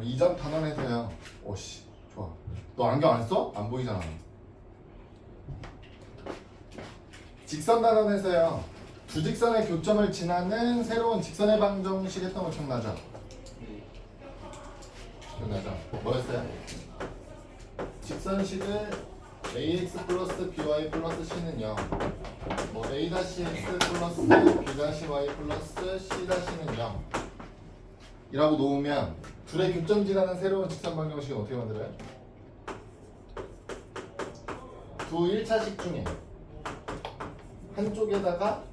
이 점 단원에서요. 오씨 좋아. 너 안경 안 써? 안 보이잖아. 직선 단원에서요. 두 직선의 교점을 지나는 새로운 직선의 방정식 했던 거 기억나죠? 기억나죠? 뭐였어요? 직선식을 ax 플러스 by 플러스 c는 0, 뭐 a-x 플러스 b-y 플러스 c-는 0 이라고 놓으면 둘의 교점 지나는 새로운 직선 방정식은 어떻게 만들어요? 두 1차식 중에 한쪽에다가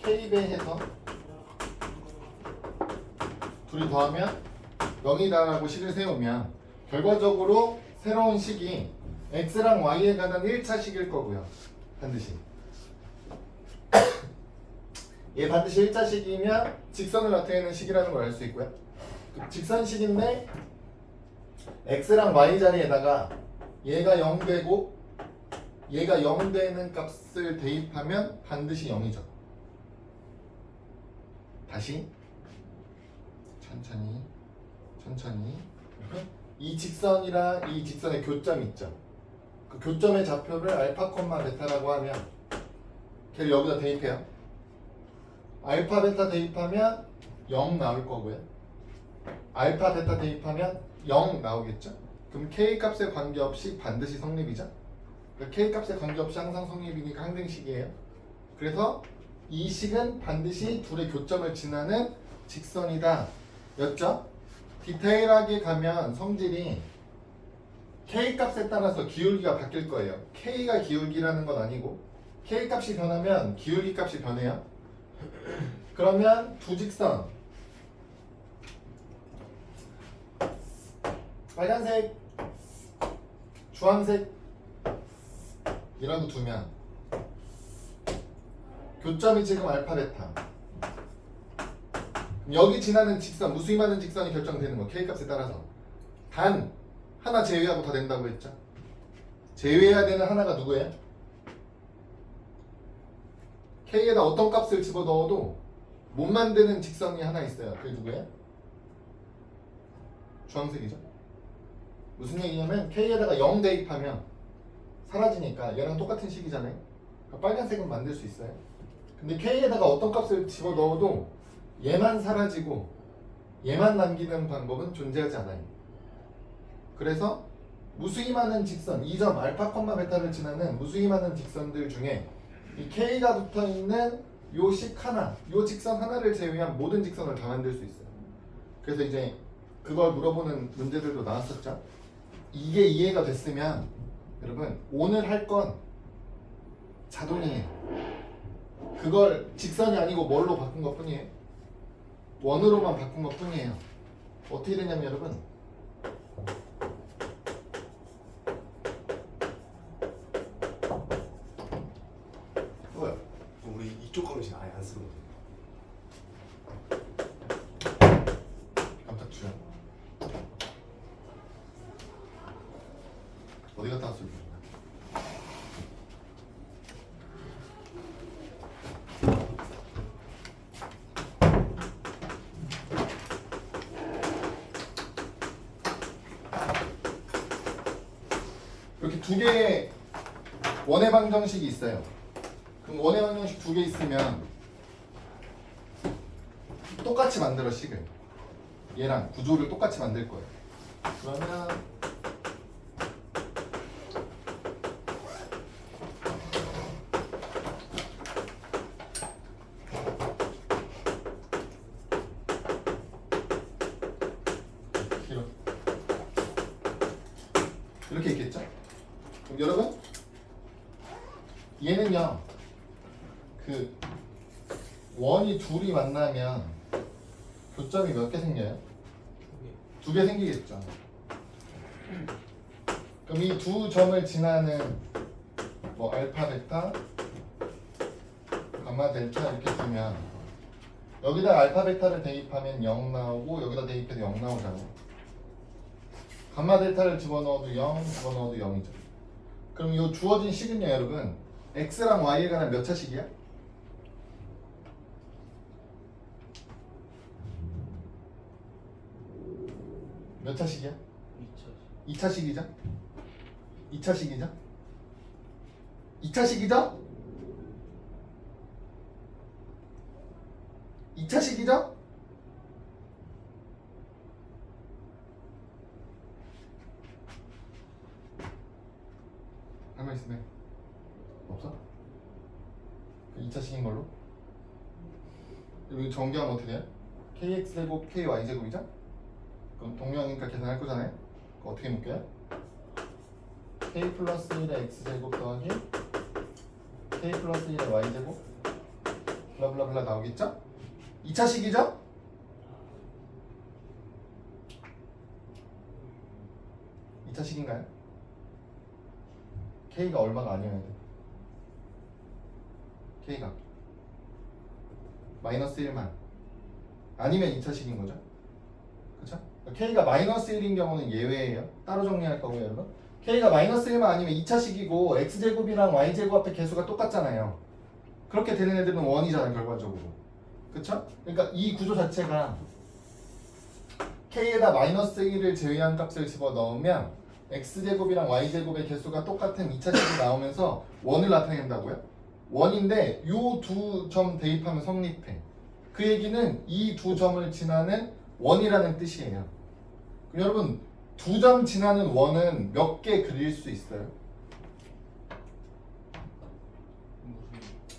k배해서 둘이 더하면 0이다라고 식을 세우면 결과적으로 새로운 식이 x랑 y에 관한 1차식일 거고요. 반드시. 얘 반드시 1차식이면 직선을 나타내는 식이라는 걸 알 수 있고요. 직선식인데 x랑 y 자리에다가 얘가 0 되고 얘가 0 되는 값을 대입하면 반드시 0이죠. 다시 천천히 이 직선이랑 이 직선의 교점 있죠. 그 교점의 좌표를 알파, 베타라고 하면 걔를 여기다 대입해요. 알파, 베타 대입하면 0 나올 거고요. 알파, 베타 대입하면 0 나오겠죠. 그럼 k 값에 관계없이 반드시 성립이죠. 그러니까 k 값에 관계없이 항상 성립이니까 항등식이에요. 그래서 이 식은 반드시 둘의 교점을 지나는 직선이다 였죠. 디테일하게 가면 성질이 k 값에 따라서 기울기가 바뀔 거예요. k가 기울기라는 건 아니고 k 값이 변하면 기울기 값이 변해요. 그러면 두 직선 빨간색, 주황색 이라고 두면 교점이 지금 알파, 베타. 여기 지나는 직선, 무수히많은 직선이 결정되는 거 k 값에 따라서. 단 하나 제외하고 다 된다고 했죠. 제외해야 되는 하나가 누구예요? k에다 어떤 값을 집어넣어도 못 만드는 직선이 하나 있어요. 그게 누구예요? 주황색이죠. 무슨 얘기냐면 k에다가 0 대입하면 사라지니까 얘랑 똑같은 식이잖아요. 그러니까 빨간색은 만들 수 있어요. 근데 k에다가 어떤 값을 집어넣어도 얘만 사라지고 얘만 남기는 방법은 존재하지 않아요. 그래서 무수히 많은 직선, 이 점 알파, 베타를 지나는 무수히 많은 직선들 중에 이 k가 붙어있는 요 식 하나, 요 직선 하나를 제외한 모든 직선을 다 만들 수 있어요. 그래서 이제 그걸 물어보는 문제들도 나왔었죠. 이게 이해가 됐으면 여러분 오늘 할 건 자동이에요. 그걸 직선이 아니고 뭘로 바꾼 것 뿐이에요. 원으로만 바꾼 것 뿐이에요. 어떻게 되냐면 여러분 뭐야? 우리 이쪽 거미신 아예 안 쓰는 거야. 깜짝 주연 어디 갔다 왔어? 이렇게 두 개의 원의 방정식이 있어요. 그럼 원의 방정식 두 개 있으면 똑같이 만들어 식을 얘랑 구조를 똑같이 만들 거예요. 그러면 이렇게 있겠죠? 그럼 여러분 얘는요 그 원이 둘이 만나면 교점이 몇 개 생겨요? 두 개 생기겠죠. 그럼 이 두 점을 지나는 뭐 알파, 베타, 감마, 델타 이렇게 두면 여기다 알파, 베타를 대입하면 0 나오고 여기다 대입해도 0 나오잖아요. 감마, 델타를 집어넣어도 0, 집어넣어도 0이죠. 그럼 이 주어진 식은요 여러분 x랑 y에 관한 몇 차식이야? 몇 차식이야? 2차 2차식이죠? 2차식이죠? 2차식이죠? 2차식이죠? 할 말 있으면 해. 없어? 2차식인 걸로? 여기 정규하면 어떻게 돼요? kx제곱 ky제곱이죠? 그럼 동명이니까 계산할 거잖아요? 그거 어떻게 묶여요? k 플러스 1의 x제곱 더하기 k 플러스 1의 y제곱 블라블라블라 나오겠죠? 2차식이죠? 이차식인가요 k가 얼마가 아니어야 돼? k가 마이너스 1만 아니면 2차식인 거죠? 그쵸? k가 마이너스 1인 경우는 예외예요. 따로 정리할 거고요, 여러분. k가 마이너스 1만 아니면 2차식이고 x제곱이랑 y제곱 앞에 개수가 똑같잖아요. 그렇게 되는 애들은 1이잖아요, 결과적으로. 그쵸? 그러니까 이 구조 자체가 k에다 마이너스 1을 제외한 값을 집어넣으면 x제곱이랑 y제곱의 개수가 똑같은 2차식이 나오면서 1을 나타낸다고요? 1인데 요 두 점 대입하면 성립해. 그 얘기는 이 두 점을 지나는 1이라는 뜻이에요. 그럼 여러분 두 점 지나는 1은 몇 개 그릴 수 있어요?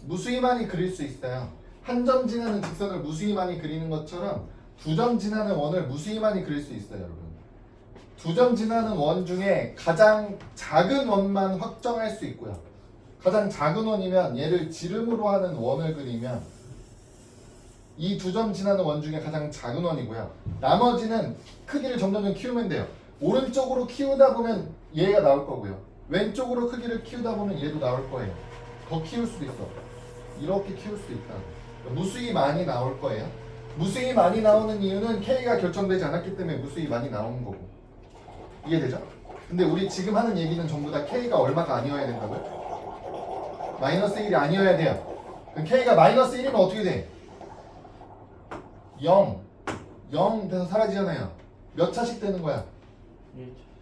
무수히 많이 그릴 수 있어요. 한 점 지나는 직선을 무수히 많이 그리는 것처럼 두 점 지나는 1을 무수히 많이 그릴 수 있어요, 여러분. 두 점 지나는 1 중에 가장 작은 원만 확정할 수 있고요. 가장 작은 원이면 얘를 지름으로 하는 원을 그리면 이 두 점 지나는 원 중에 가장 작은 원이고요. 나머지는 크기를 점점 키우면 돼요. 오른쪽으로 키우다 보면 얘가 나올 거고요. 왼쪽으로 크기를 키우다 보면 얘도 나올 거예요. 더 키울 수도 있어. 이렇게 키울 수도 있다. 무수히 많이 나올 거예요. 무수히 많이 나오는 이유는 K가 결정되지 않았기 때문에 무수히 많이 나오는 거고. 이해되죠? 근데 우리 지금 하는 얘기는 전부 다 K가 얼마가 아니어야 된다고요? 마이너스 1이 아니어야 돼요. 그럼 K가 마이너스 1이면 어떻게 돼? 0 돼서 사라지잖아요. 몇 차식 되는 거야?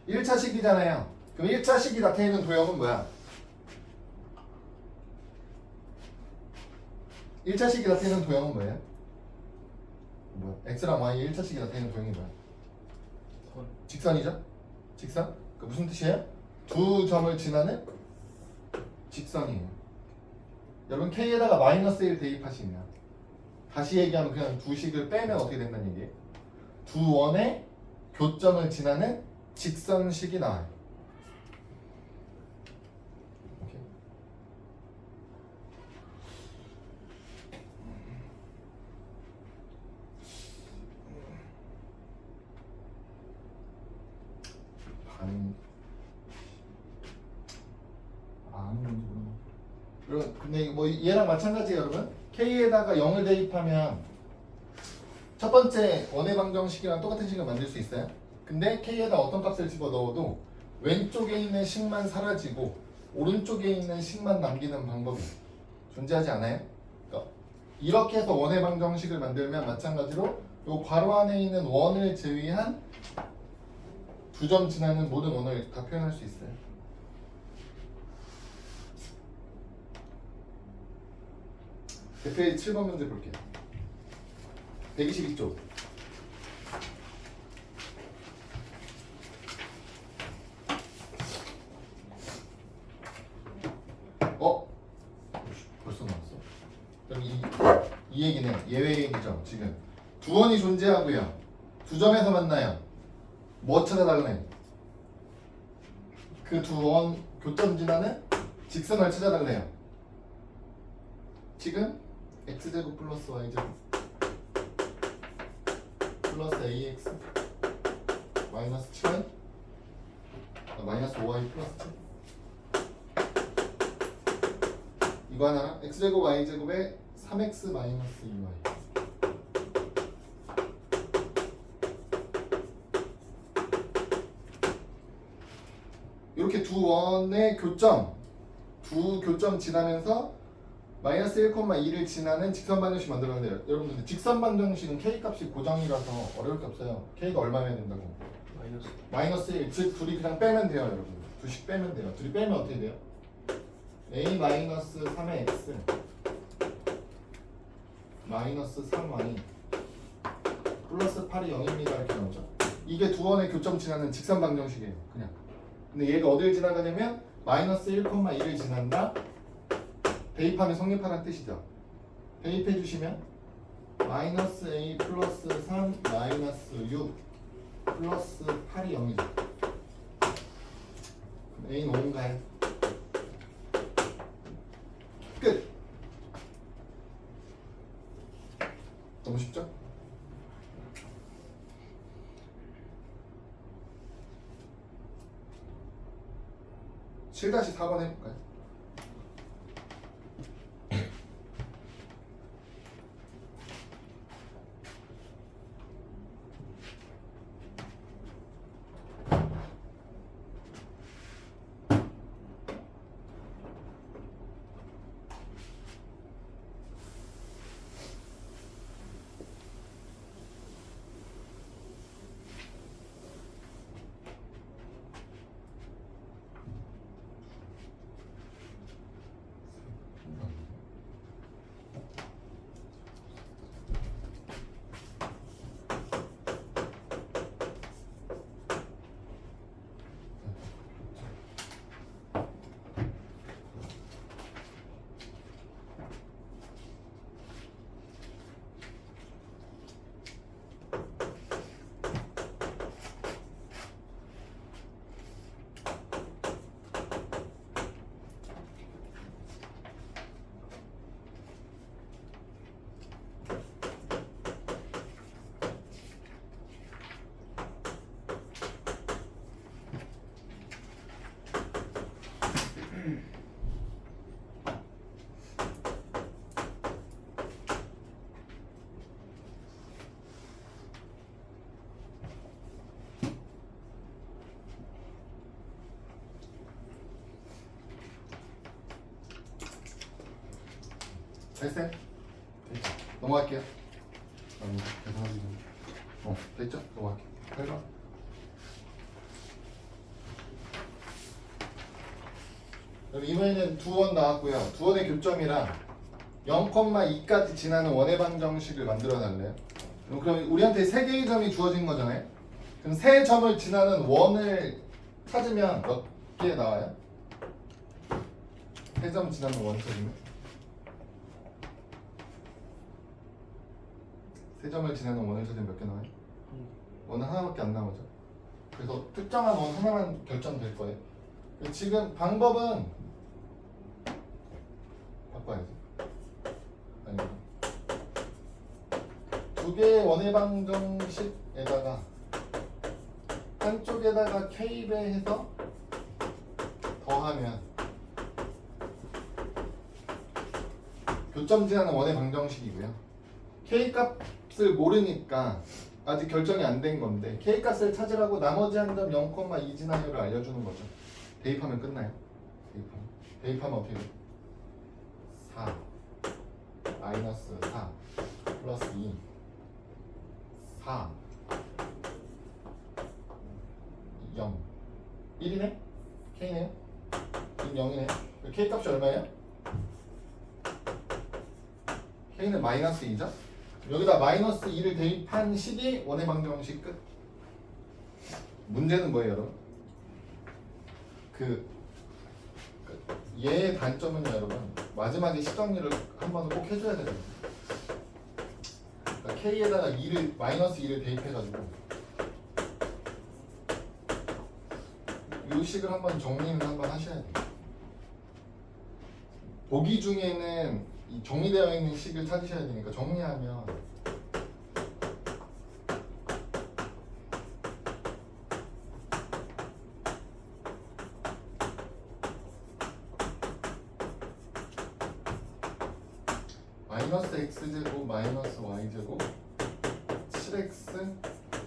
1차 1차식이잖아요. 그럼 1차식이 나타내는 도형은 뭐야? 1차식이 나타내는 도형은 뭐예요? 뭐야? x랑 y의 1차식이 나타내는 도형이 뭐야? 선 직선이죠? 직선? 그 무슨 뜻이에요? 두 점을 지나는 직선이에요. 여러분 k에다가 마이너스 1 대입하시면 다시 얘기하면 그냥 두 식을 빼면 어떻게 된다는 얘기예요? 두 원의 교점을 지나는 직선식이 나와요. 오케이. 여러분 근데 뭐 얘랑 마찬가지예요, 여러분. k에다가 0을 대입하면 첫 번째 원의 방정식이랑 똑같은 식을 만들 수 있어요. 근데 k에다 어떤 값을 집어넣어도 왼쪽에 있는 식만 사라지고 오른쪽에 있는 식만 남기는 방법이 존재하지 않아요? 그러니까 이렇게 해서 원의 방정식을 만들면 마찬가지로 요 괄호 안에 있는 원을 제외한 두 점 지나는 모든 원을 다 표현할 수 있어요. 대표의 7번 문제 볼게요. 122쪽. 벌써 나왔어? 그럼 이 얘기는 예외 얘기죠. 지금 두 원이 존재하고요. 두 점에서 만나요. 뭐 찾아달래? 그 두 원 교점 지나는 직선을 찾아달래요. 지금 x제곱 플러스 y제곱 플러스 ax 마이너스 7y 마이너스 5y 플러스 7 이거 하나랑 x제곱 y제곱에 3x 마이너스 2y 이렇게 두 원의 교점 두 교점 지나면서 마이너스 1,2를 지나는 직선 방정식 만들었는데요. 여러분들 직선 방정식은 k 값이 고정이라서 어려울 게 없어요. k가 얼마면 된다고? 마이너스 마이너스 1, 즉 둘이 그냥 빼면 돼요 여러분. 둘씩 빼면 돼요. 둘이 빼면 어떻게 돼요? a 마이너스 3의 x 마이너스 3y 플러스 8이 0입니다 이렇게 나오죠. 이게 두 원의 교점 지나는 직선 방정식이에요 그냥. 근데 얘가 어딜 지나가냐면 마이너스 1,2를 지난다. 대입하면 성립하라는 뜻이죠. 대입해 주시면 마이너스 a 플러스 3 마이너스 6 플러스 8이 0이죠. a는 5인가요? 끝! 너무 쉽죠? (7-4번) 해볼까요? 됐어요? 됐죠? 넘어갈게요. 계산하기 전에. 됐죠? 넘어갈게요. 8번. 그럼 이번에는 두 원 나왔고요. 두 원의 교점이랑 0,2까지 지나는 원의 방정식을 만들어 달래요. 그럼 우리한테 세 개의 점이 주어진 거잖아요. 그럼 세 점을 지나는 원을 찾으면 몇 개 나와요? 세 점 지나는 원 찾으면? 세 점을 지나는 원을 찾으면 몇 개 나와요? 원은 하나밖에 안 나오죠. 그래서 특정한 원 하나만 결정될 거예요. 지금 방법은 바꿔야지. 아니, 두 개의 원의 방정식에다가 한쪽에다가 k배해서 더하면 교점 지나는 원의 방정식이고요. k 값을 모르니까 아직 결정이 안 된 건데 k 값을 찾으라고 나머지 한 점 0,2 지나요를 알려주는 거죠. 대입하면 끝나요. 대입하면 어떻게 돼요? 4 마이너스 4 플러스 2 4 0 1이네? k네요? 0이네. k 값이 얼마예요? k는 마이너스 2죠? 여기다 마이너스 2를 대입한 식이 원의 방정식 끝. 문제는 뭐예요, 여러분? 얘의 단점은 여러분 마지막에 시정리를 한 번은 꼭 해줘야 됩니다. 그러니까 k에다가 2를 마이너스 2를 대입해가지고 이 식을 한번 정리를 한번 하셔야 돼요. 보기 중에는 이 정리되어 있는 식을 찾으셔야 되니까 정리하면 마이너스 x제곱 마이너스 y제곱 7x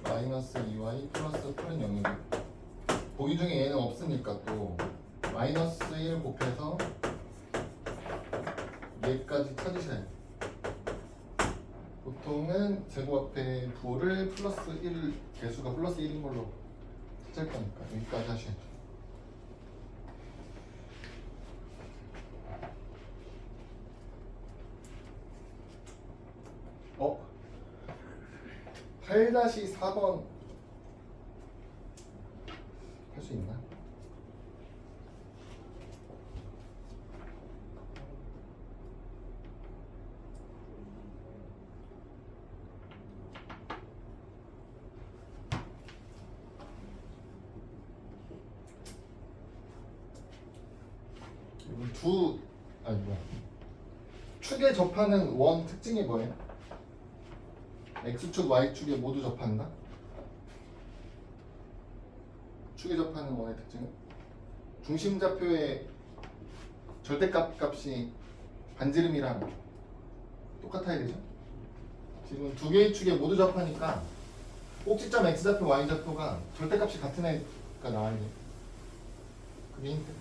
마이너스 2y 플러스 8은 0이고 보기 중에 얘는 없으니까 또 마이너스 1 곱해서 얘까지 찾으셔야 돼요. 보통은 제곱 앞에 부호를 플러스 1 개수가 플러스 1인 걸로 찾을 거니까 여기까지 하셔야죠. 어? 8-4번 할 수 있나? 이건 아니 뭐야, 축에 접하는 원 특징이 뭐예요? X축, Y축에 모두 접한다? 축에 접하는 원의 특징은 중심좌표의 절대값 값이 반지름이랑 똑같아야 되죠? 지금 두 개의 축에 모두 접하니까 꼭지점 X좌표, Y좌표가 절대값이 같은 애가 나와야 돼. 그게 힌트.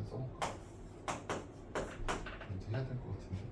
써볼까? 이제 해야 될 것 같은데.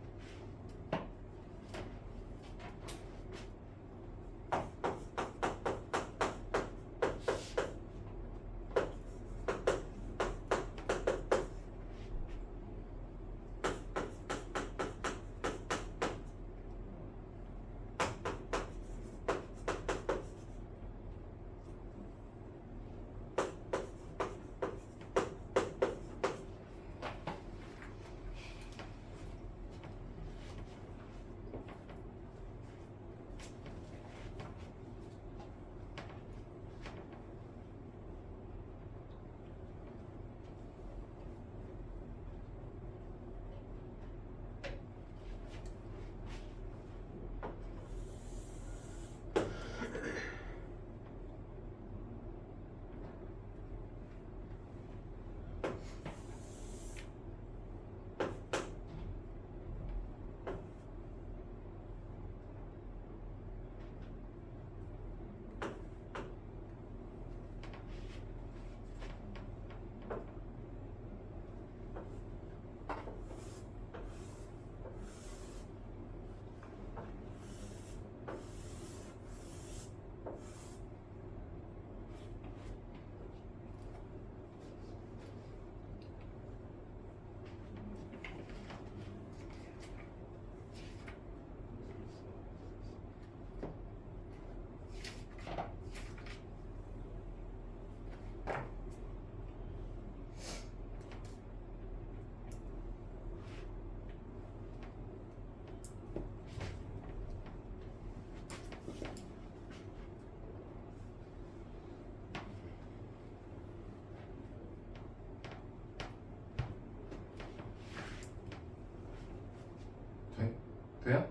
돼요?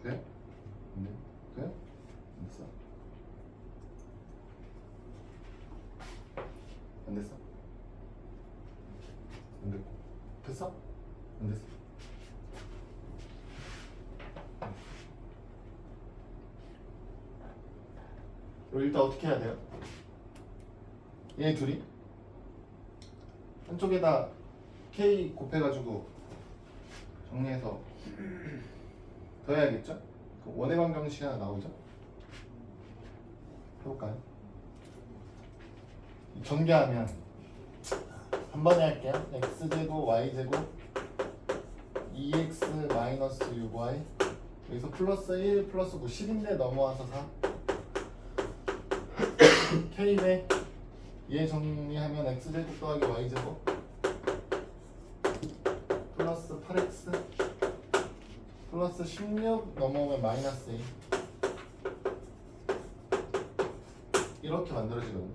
돼? 안 돼? 돼? 안 됐어? 안 됐어? 안 됐고 됐어? 안 됐어? 그럼 일단 어떻게 해야 돼요? 얘 둘이 한쪽에다 K 곱해가지고 정리해서 더해야겠죠? 그 원의 방정식이 하나 나오죠? 해볼까요? 전개하면 한 번에 할게요. x제곱 y제곱 2x 마이너스 6y 여기서 플러스 1 플러스 9 10인데 넘어와서 4 k배 얘 정리하면 x제곱 더하기 y제곱 플러스 8x 플러스 16 넘어오면 마이너스 2 이렇게 만들어지거든요.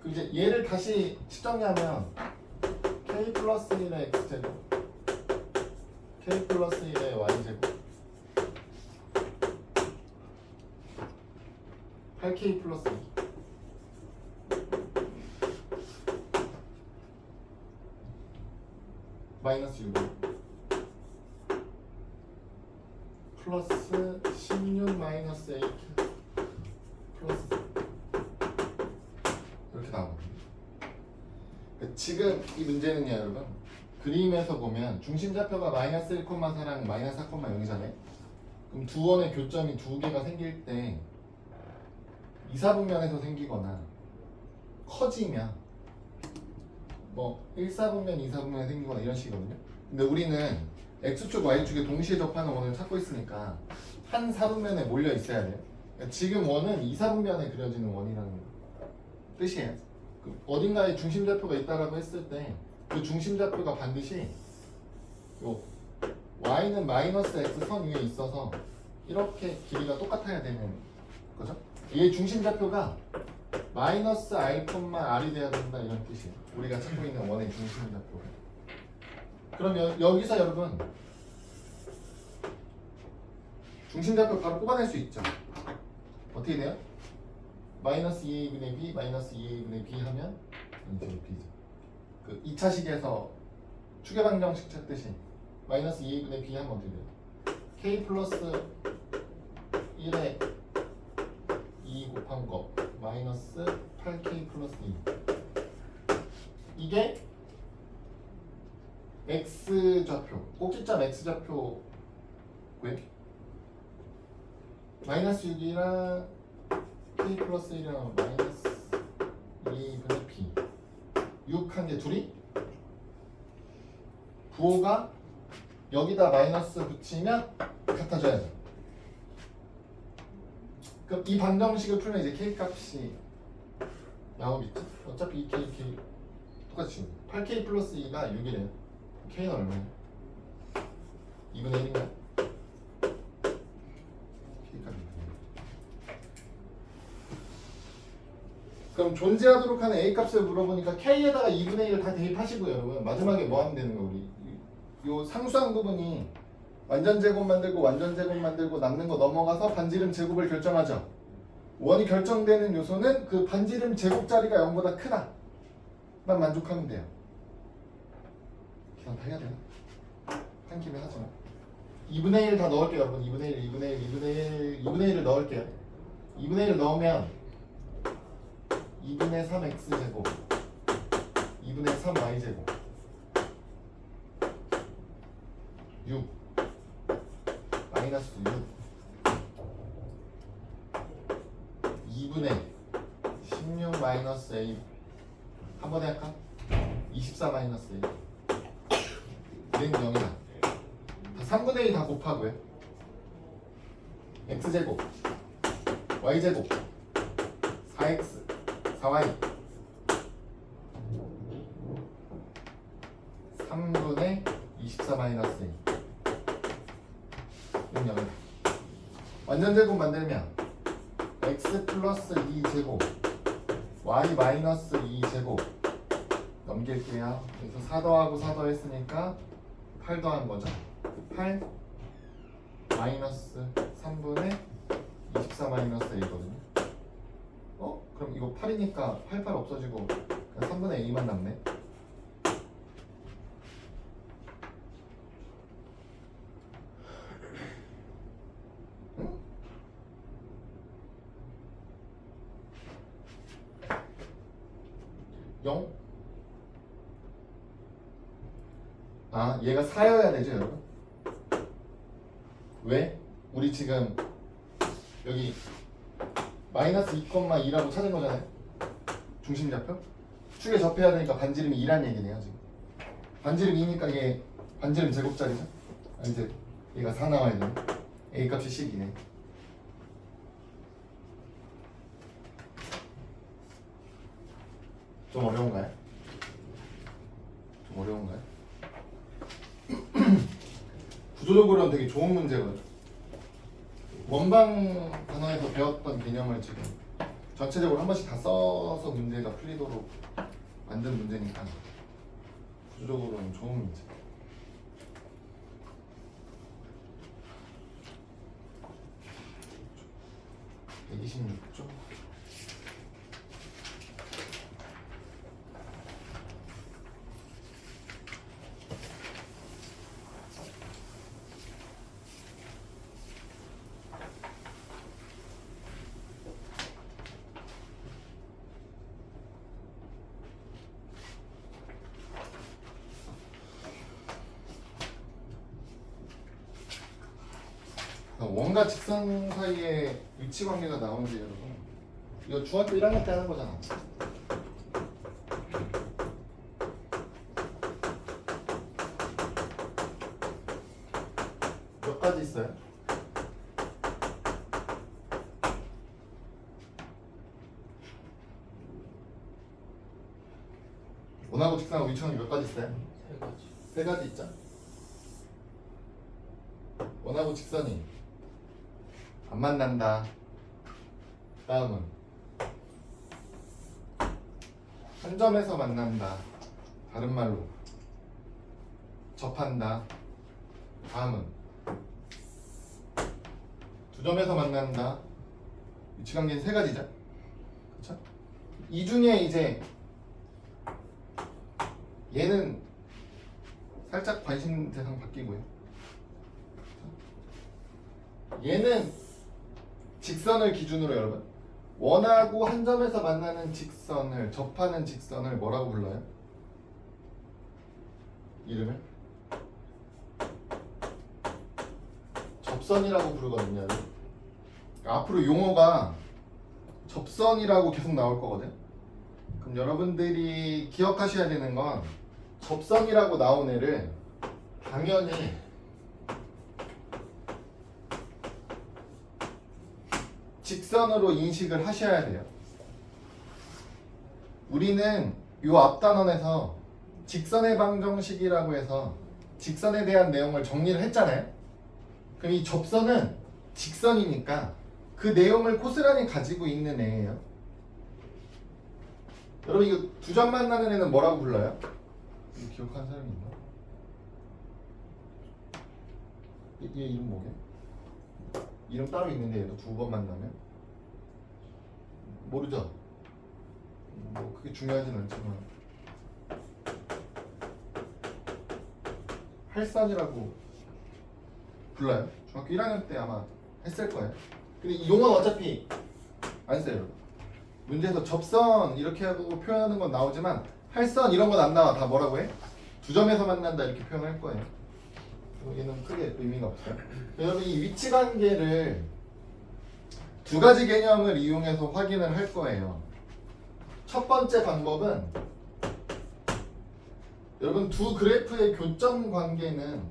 그 이제 얘를 다시 측정하면 k 플러스 1의 x제곱 k 플러스 1의 y제곱 8k 플러스 2 마이너스 6 플러스 16 마이너스 8 플러스 4 지금 이 문제는요 여러분, 그림에서 보면 중심좌표가 마이너스 1,4랑 마이너스 4,0이잖아요. 그럼 두 원의 교점이 두 개가 생길 때 2, 4분면에서 생기거나 커지면 뭐 1, 4분면, 2, 4분면에 생기거나 이런 식이거든요. 근데 우리는 X축, Y축에 동시에 접하는 원을 찾고 있으니까 한 4분면에 몰려 있어야 돼요. 그러니까 지금 원은 2, 4분면에 그려지는 원이라는 뜻이에요. 그 어딘가에 중심좌표가 있다라고 했을 때 그 중심좌표가 반드시 요 y는 마이너스 x 선 위에 있어서 이렇게 길이가 똑같아야 되는 거죠. 얘 중심좌표가 마이너스 r, r이 돼야 된다 이런 뜻이에요. 우리가 찾고 있는 원의 중심좌표가. 그럼 여기서 여러분 중심좌표 바로 뽑아낼 수 있죠. 어떻게 돼요? 마이너스 2a분의 b, 마이너스 2a분의 b 하면 이제 b죠. 그 2차식에서 추계방정식 찾듯이 마이너스 2a분의 b 하면 어떻게 돼요? k 플러스 1에 2 곱한 거 마이너스 8k 플러스 2. 이게 x좌표, 꼭지점 x좌표고요. 마이너스 6이랑 k 플러스 1이랑 마이너스 2분의 b 6 한 개 둘이 부호가 여기다 마이너스 붙이면 같아져야죠. 그럼 이 방정식을 풀면 이제 k 값이 나오겠지? 어차피 이 k 똑같이 8k 플러스 2가 6이래요. k는 얼마예요? 2분의 1인가요? 그럼 존재하도록 하는 a 값을 물어보니까 k에다가 2분의 1을 다 대입하시고요 여러분. 마지막에 뭐 하면 되는 거 우리 요 상수항 부분이 완전 제곱 만들고 완전 제곱 만들고 남는 거 넘어가서 반지름 제곱을 결정하죠. 원이 결정되는 요소는 그 반지름 제곱자리가 0보다 크다 만 만족하면 돼요. 계산 다 해야 되나? 한 김에 하지 마. 2분의 1 다 넣을게요 여러분. 2분의 1, 2분의 1, 2분의 1, 2분의 1을 넣을게요. 2분의 1을 넣으면 2분의 3x제곱 2분의 3y제곱 6 마이너스 6 2분의 16 마이너스 a 한 번에 할까? 24 마이너스 a 얘는 0이다. 3분의 2 다 곱하고요. x제곱 y제곱 4x 4y 3분의 24 마이너스 2 0이다. 완전 제곱 만들면 x 플러스 2제곱 y 마이너스 2제곱 넘길게요. 그래서 4 더하고 4 더했으니까 8 더한 거죠. 8 마이너스 3분의 24 마이너스 1이거든요. 그럼 이거 8이니까 88 없어지고 그냥 3분의 2만 남네. 응? 영? 아 얘가 4여야 되죠 여러분? 왜? 우리 지금 여기 마이너스 2,2라고 찾은 거잖아요. 중심좌표 축에 접해야 되니까 반지름이 2란 얘기네요 지금. 반지름 2니까 이게 반지름 제곱자리죠. 이제 얘가 4 나와야 되네. a 값이 10이네. 좀 어려운가요? 좀 어려운가요? 구조적으로는 되게 좋은 문제거든요. 원방 단어에서 배웠던 개념을 지금 전체적으로 한 번씩 다 써서 문제가 풀리도록 만든 문제니까 구조적으로는 좋은 문제. (126쪽) 원과 직선 사이에 위치 관계가 나오는데 여러분 이거 중학교 1학년 때 하는 거잖아. 몇 가지 있어요? 원하고 직선하고 위치 관계 몇 가지 있어요? 세 가지. 세 가지 있죠? 원하고 직선이 안 만난다. 다음은 한 점에서 만난다. 다른 말로 접한다. 다음은 두 점에서 만난다. 위치관계는 세 가지죠. 그렇죠? 이 중에 이제 얘는 살짝 관심 대상 바뀌고요. 얘는 직선을 기준으로 여러분 원하고 한 점에서 만나는 직선을 접하는 직선을 뭐라고 불러요? 이름을 접선이라고 부르거든요. 여러분. 앞으로 용어가 접선이라고 계속 나올 거거든. 그럼 여러분들이 기억하셔야 되는 건 접선이라고 나온 애를 당연히 직선으로 인식을 하셔야 돼요. 우리는 요 앞단원에서 직선의 방정식이라고 해서 직선에 대한 내용을 정리를 했잖아요. 그럼 이 접선은 직선이니까 그 내용을 고스란히 가지고 있는 애예요. 여러분 이거 두 점 만나는 애는 뭐라고 불러요? 이거 기억하는 사람이 있나? 얘 이름 뭐게? 이름 따로 있는데 얘도 두 번 만나면? 모르죠? 뭐 그게 중요하진 않지만 할선이라고 불러요. 중학교 1학년 때 아마 했을 거예요. 근데 이 용어는 어차피 안 써요. 문제에서 접선 이렇게 하고 표현하는 건 나오지만 할선 이런 건 안 나와. 다 뭐라고 해? 두 점에서 만난다 이렇게 표현할 거예요. 얘는 크게 의미가 없어요. 여러분 이 위치 관계를 두 가지 개념을 이용해서 확인을 할 거예요. 첫 번째 방법은 여러분 두 그래프의 교점 관계는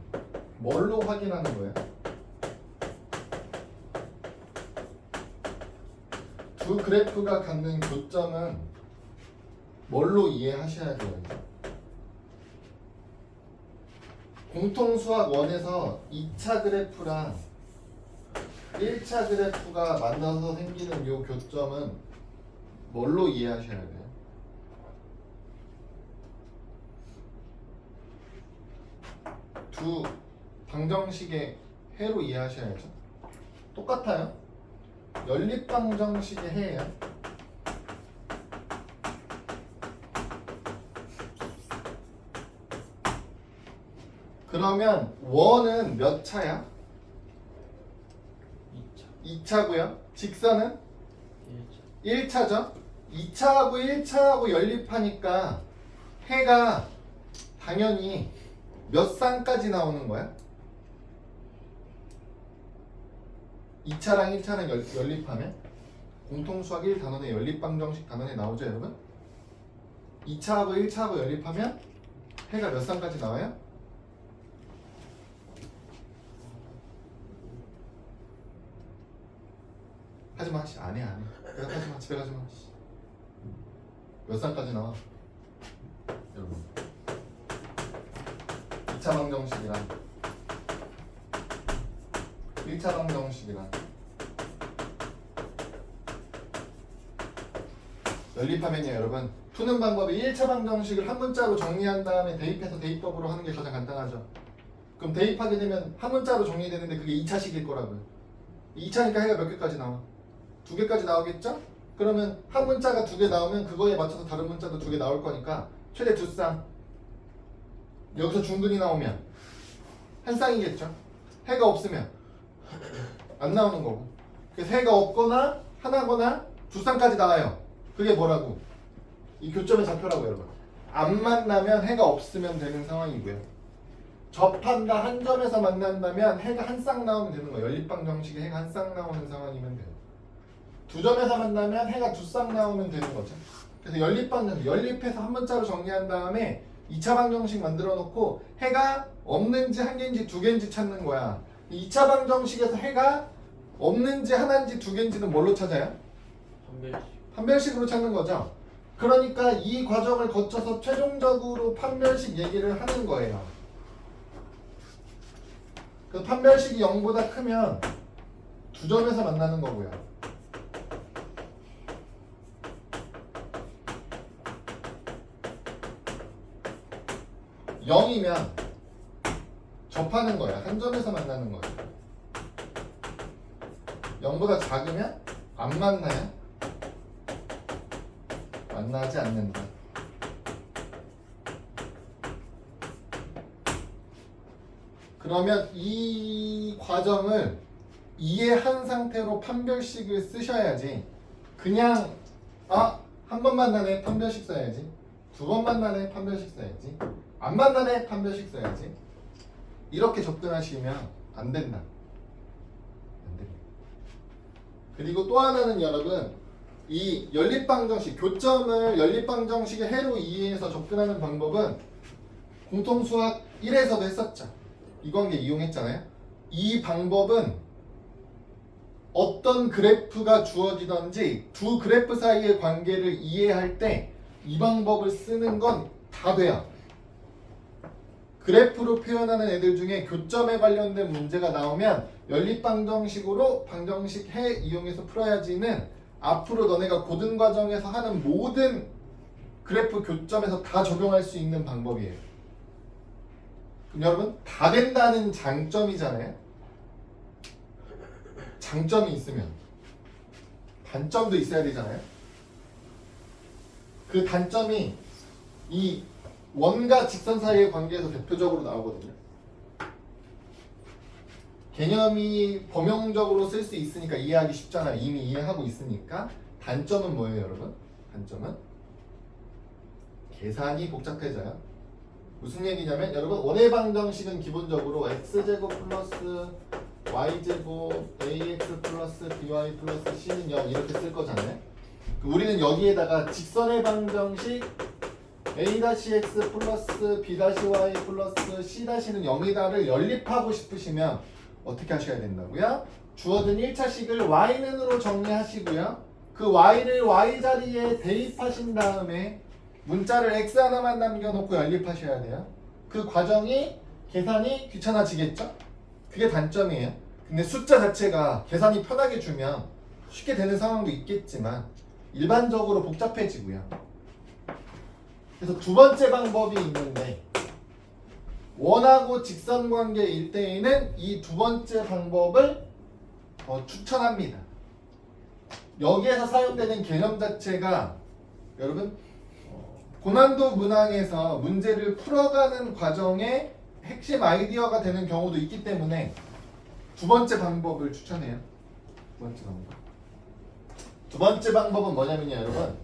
뭘로 확인하는 거예요? 두 그래프가 갖는 교점은 뭘로 이해하셔야 돼요? 공통수학 1에서 2차 그래프랑 1차 그래프가 만나서 생기는 요 교점은 뭘로 이해하셔야 돼요? 두 방정식의 해로 이해하셔야죠. 똑같아요. 연립방정식의 해예요. 그러면 원은 몇 차야? 2차. 2차고요. 직선은 1차. 1차죠. 2차하고 1차하고 연립하니까 해가 당연히 몇 쌍까지 나오는 거야? 2차랑 1차랑 연립하면 공통수학 1단원의 연립방정식 단원에 나오죠 여러분? 2차하고 1차하고 연립하면 해가 몇 쌍까지 나와요? 하지마 씨 안해 안해 대답하지마 집에 가지마 몇 쌍까지 나와? 여러분 2차 방정식이랑 1차 방정식이랑 연립하면요 여러분 푸는 방법이 1차 방정식을 한 문자로 정리한 다음에 대입해서 대입법으로 하는 게 가장 간단하죠. 그럼 대입하게 되면 한 문자로 정리되는데 그게 2차식일 거라고요. 2차니까 해가 몇 개까지 나와? 2개까지 나오겠죠? 그러면 한 문자가 2개 나오면 그거에 맞춰서 다른 문자도 2개 나올 거니까 최대 2쌍. 여기서 중근이 나오면 한 쌍이겠죠? 해가 없으면 안 나오는 거고. 그래서 해가 없거나 하나거나 2쌍까지 나와요. 그게 뭐라고? 이 교점의 좌표라고 여러분. 안 만나면 해가 없으면 되는 상황이고요. 접한다 한 점에서 만난다면 해가 한 쌍 나오면 되는 거예요. 연립방 정식에 해가 한 쌍 나오는 상황이면 돼요. 두 점에서 만나면 해가 두 쌍 나오면 되는 거죠. 그래서 연립방 정식, 연립해서 한 문자로 정리한 다음에 2차 방정식 만들어 놓고 해가 없는지 한 개인지 두 개인지 찾는 거야. 2차 방정식에서 해가 없는지 하나인지 두 개인지는 뭘로 찾아요? 판별식. 판별식으로 찾는 거죠. 그러니까 이 과정을 거쳐서 최종적으로 판별식 얘기를 하는 거예요. 그 판별식이 0보다 크면 두 점에서 만나는 거고요. 0이면 접하는 거야. 한 점에서 만나는 거야. 0보다 작으면 안 만나요? 만나지 않는다. 그러면 이 과정을 이해한 상태로 판별식을 쓰셔야지 그냥 한 번 만나네 판별식 써야지 두 번 만나네 판별식 써야지 안 만나네 판별식 써야지 이렇게 접근하시면 안 된다. 안 됩니다. 그리고 또 하나는 여러분 이 연립방정식 교점을 연립방정식의 해로 이해해서 접근하는 방법은 공통수학 1에서도 했었죠. 이 관계 이용했잖아요. 이 방법은 어떤 그래프가 주어지던지 두 그래프 사이의 관계를 이해할 때 이 방법을 쓰는 건 다 돼요. 그래프로 표현하는 애들 중에 교점에 관련된 문제가 나오면 연립방정식으로 방정식 해 이용해서 풀어야지는 앞으로 너네가 고등과정에서 하는 모든 그래프 교점에서 다 적용할 수 있는 방법이에요. 그럼 여러분 다 된다는 장점이잖아요. 장점이 있으면 단점도 있어야 되잖아요. 그 단점이 이 원과 직선 사이의 관계에서 대표적으로 나오거든요. 개념이 범용적으로 쓸 수 있으니까 이해하기 쉽잖아요. 이미 이해하고 있으니까. 단점은 뭐예요, 여러분? 단점은 계산이 복잡해져요. 무슨 얘기냐면 여러분 원의 방정식은 기본적으로 x제곱 플러스 y제곱 ax 플러스 by 플러스 c는 0 이렇게 쓸 거잖아요. 우리는 여기에다가 직선의 방정식 a-x 플러스 b-y 플러스 c-는 0이다를 연립하고 싶으시면 어떻게 하셔야 된다고요? 주어진 1차식을 y는으로 정리하시고요. 그 y를 y 자리에 대입하신 다음에 문자를 x 하나만 남겨놓고 연립하셔야 돼요. 그 과정이 계산이 귀찮아지겠죠? 그게 단점이에요. 근데 숫자 자체가 계산이 편하게 주면 쉽게 되는 상황도 있겠지만 일반적으로 복잡해지고요. 그래서 두 번째 방법이 있는데 원하고 직선 관계일 때에는 이 두 번째 방법을 추천합니다. 여기에서 사용되는 개념 자체가 여러분 고난도 문항에서 문제를 풀어가는 과정의 핵심 아이디어가 되는 경우도 있기 때문에 두 번째 방법을 추천해요. 두 번째 방법. 두 번째 방법은 뭐냐면요, 여러분.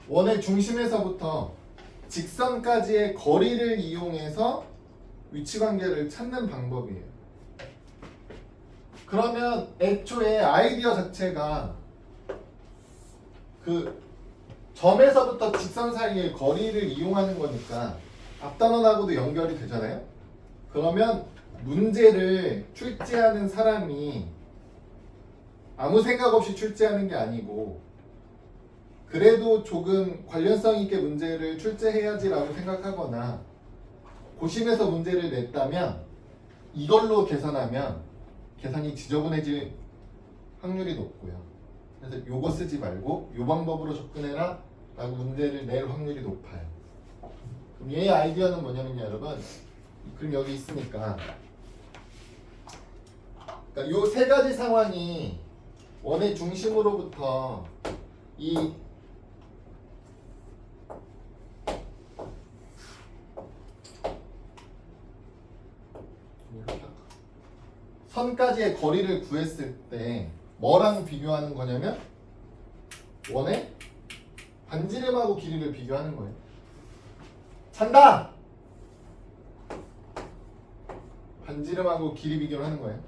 원의 중심에서부터 직선까지의 거리를 이용해서 위치관계를 찾는 방법이에요. 그러면 애초에 아이디어 자체가 그 점에서부터 직선 사이의 거리를 이용하는 거니까 앞단원하고도 연결이 되잖아요. 그러면 문제를 출제하는 사람이 아무 생각 없이 출제하는 게 아니고 그래도 조금 관련성 있게 문제를 출제해야지라고 생각하거나 고심해서 문제를 냈다면 이걸로 계산하면 계산이 지저분해질 확률이 높고요. 그래서 요거 쓰지 말고 요 방법으로 접근해라 라고 문제를 낼 확률이 높아요. 그럼 얘의 아이디어는 뭐냐면요, 여러분. 그럼 여기 있으니까 그러니까 요 세 가지 상황이 원의 중심으로부터 이 선까지의 거리를 구했을 때 뭐랑 비교하는 거냐면 원의 반지름하고 길이를 비교하는 거예요. 찬다! 반지름하고 길이 비교를 하는 거예요.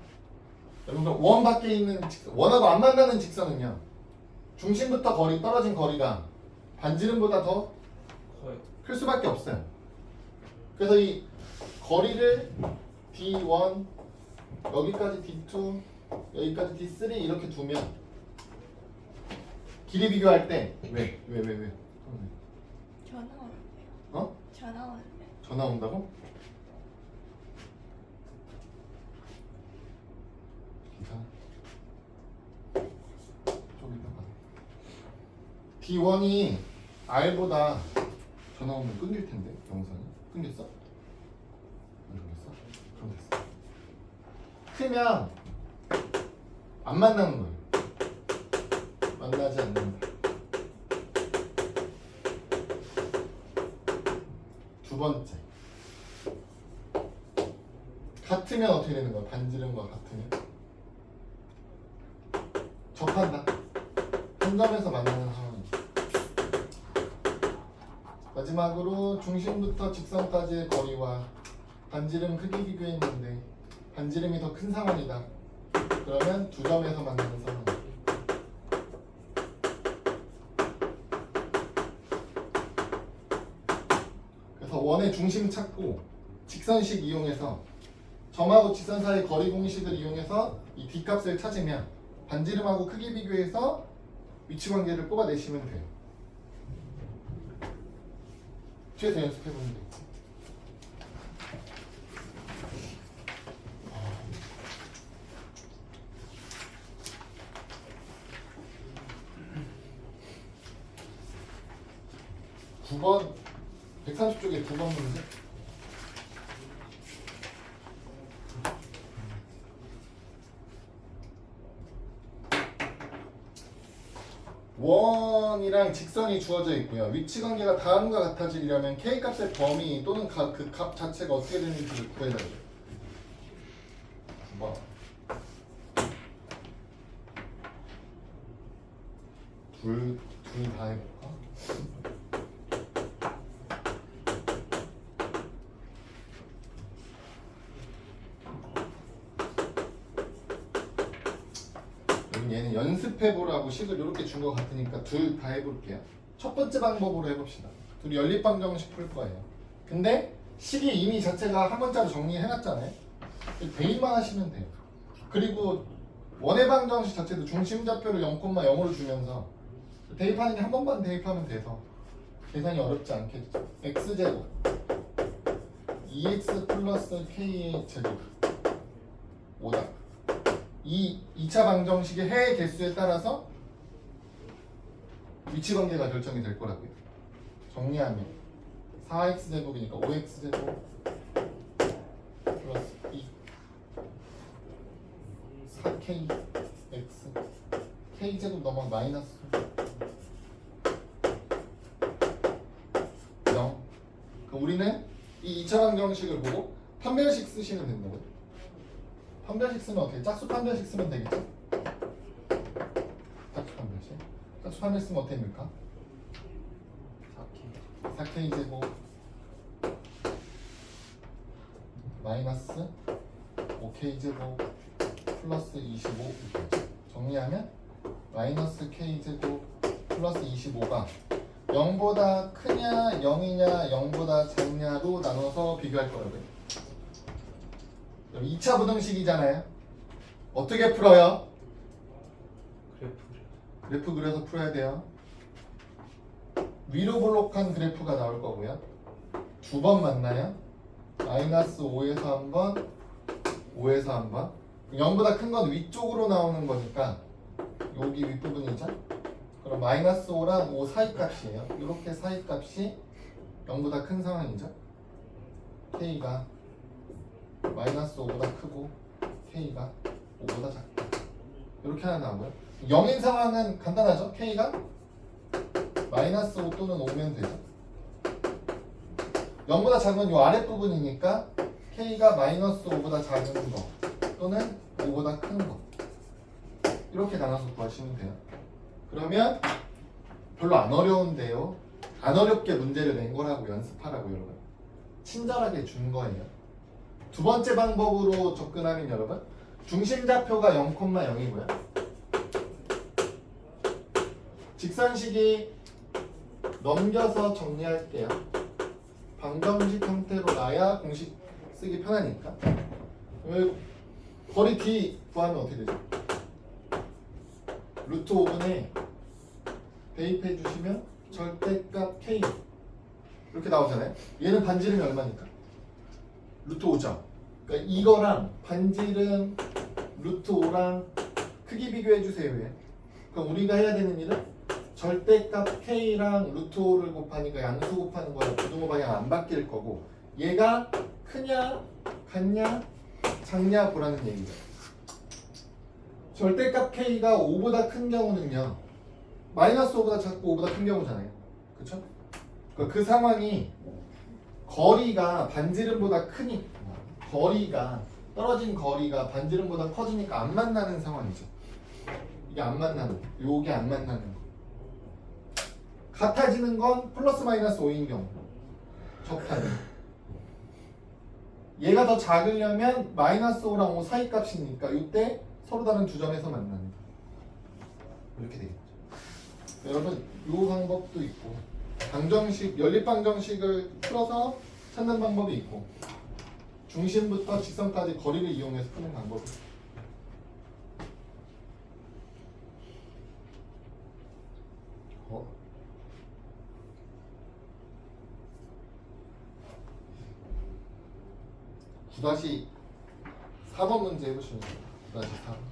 여러분 그럼 원 밖에 있는 직선, 원하고 안 만나는 직선은요. 중심부터 거리 떨어진 거리가 반지름보다 더 클 커요. 수밖에 없어요. 그래서 이 거리를 D1 여기까지 D2 여기까지 D3 이렇게 두면 길이 비교할 때 왜? 전화 오는데요. 어? 전화 오는데. 전화 온다고? 괜찮아. 좀 이따 봐. D1이 R보다 전화 오면 끊길 텐데 영상이 끊겼어? 안 끊겼어? 그럼 됐어. 크면 안 만나는 거예요. 만나지 않는다. 두 번째. 같으면 어떻게 되는 거야? 반지름과 같으면 접한다. 한 점에서 만나는 상황이죠. 마지막으로 중심부터 직선까지의 거리와 반지름 크기 비교했는데 반지름이 더 큰 상황이다. 그러면 두 점에서 만나는 상황. 그래서 원의 중심 찾고 직선식 이용해서 점하고 직선 사이 거리 공식을 이용해서 이 D값을 찾으면 반지름하고 크기 비교해서 위치 관계를 뽑아내시면 돼요. 뒤에서 연습해보면 돼요. 9번 130쪽에 9번 문제. 원이랑 직선이 주어져 있고요. 위치 관계가 다음과 같아지려면 k 값의 범위 또는 그 값 자체가 어떻게 되는지를 구해야 돼요. 뭐 둘 다 해볼까? 얘는 연습해보라고 식을 이렇게 준 것 같으니까 둘 다 해볼게요. 첫 번째 방법으로 해봅시다. 둘이 연립방정식 풀 거예요. 근데 식이 이미 자체가 한 번짜리 정리해놨잖아요. 대입만 하시면 돼요. 그리고 원의 방정식 자체도 중심좌표를 0,0로 주면서 대입하는 게 한 번만 대입하면 돼서 계산이 어렵지 않겠죠. x제곱 2x 플러스 k의 제곱 5다. 이 2차 방정식의 해의 개수에 따라서 위치 관계가 결정이 될 거라고요. 정리하면 4x제곱이니까 5x제곱 플러스 2 4kx k제곱 넘어 마이너스 0. 그럼 우리는 이 2차 방정식을 보고 판별식 쓰시면 된다고요. 판별식 쓰면 어떻게? 짝수 판별식 쓰면 되겠죠? 짝수 판별식. 짝수 판별식 쓰면 어떻게 됩니까? 4K 제곱 마이너스 5K 제곱 플러스 25 정리하면 마이너스 K 제곱 플러스 25가 0보다 크냐 0이냐 0보다 작냐로 나눠서 비교할 거라고요. 2차 부등식이잖아요. 어떻게 풀어요? 그래프 그려서 풀어야 돼요. 위로 볼록한 그래프가 나올 거고요. 두 번 만나요. 마이너스 5에서 한 번, 5에서 한 번. 0보다 큰 건 위쪽으로 나오는 거니까 여기 윗부분이죠. 그럼 마이너스 5랑 5 사이 값이에요. 이렇게 사이 값이 0보다 큰 상황이죠. K가 마이너스 5보다 크고 K가 5보다 작다. 이렇게 하나 나오고요. 0인 상황은 간단하죠. K가 마이너스 5 또는 5면 되죠. 0보다 작은 이 아랫부분이니까 K가 마이너스 5보다 작은 거 또는 5보다 큰 거. 이렇게 나눠서 구하시면 돼요. 그러면 별로 안 어려운데요. 안 어렵게 문제를 낸 거라고 연습하라고 여러분. 친절하게 준 거예요. 두 번째 방법으로 접근하면 여러분 중심좌표가 0,0이고요. 직선식이 넘겨서 정리할게요. 방정식 형태로 놔야 공식 쓰기 편하니까. 거리 D 구하면 어떻게 되죠? 루트 5분에 대입해 주시면 절대값 K 이렇게 나오잖아요. 얘는 반지름이 얼마니까? 루트 5죠. 그러니까 이거랑 반지름 루트 5랑 크기 비교해 주세요. 얘. 그럼 우리가 해야 되는 일은 절대값 K랑 루트 5를 곱하니까 양수 곱하는 거랑 부등호 방향 안 바뀔 거고 얘가 크냐 같냐 작냐 보라는 얘기죠. 절대값 K가 5보다 큰 경우는요 마이너스 5보다 작고 5보다 큰 경우잖아요. 그쵸? 그 상황이 거리가 반지름보다 크니 거리가 떨어진 거리가 반지름보다 커지니까 안 만나는 상황이죠. 이게 안 만나는 요게 안 만나는 거. 같아지는 건 플러스 마이너스 5인 경우 접하는 얘가 더 작으려면 마이너스 5랑 5 사이 값이니까 이때 서로 다른 두 점에서 만난다. 이렇게 되겠죠. 여러분 요 방법도 있고 방정식 연립방정식을 풀어서 찾는 방법이 있고 중심부터 직선까지 거리를 이용해서 푸는 방법이 있고 (9-4번) 문제 해보시면 돼요. 9-4.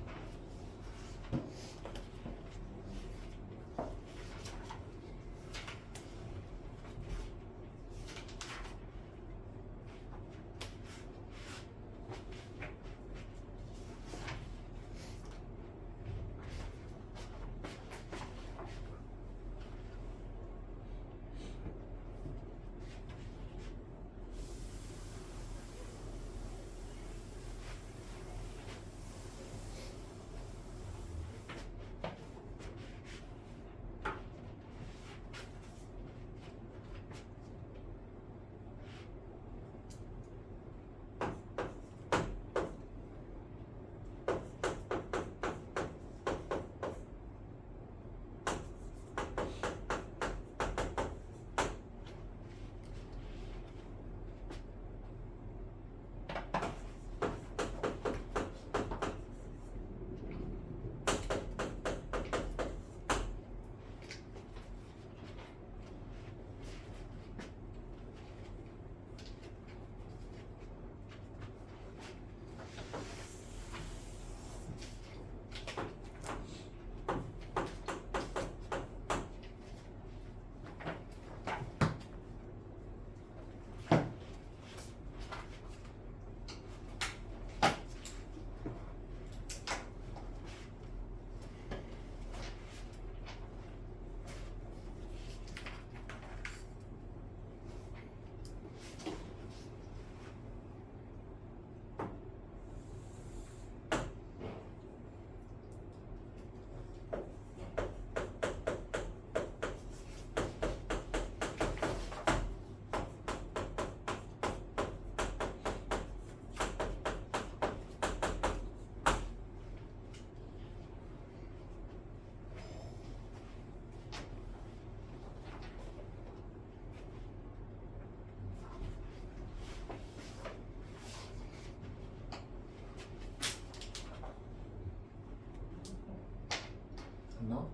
됐나?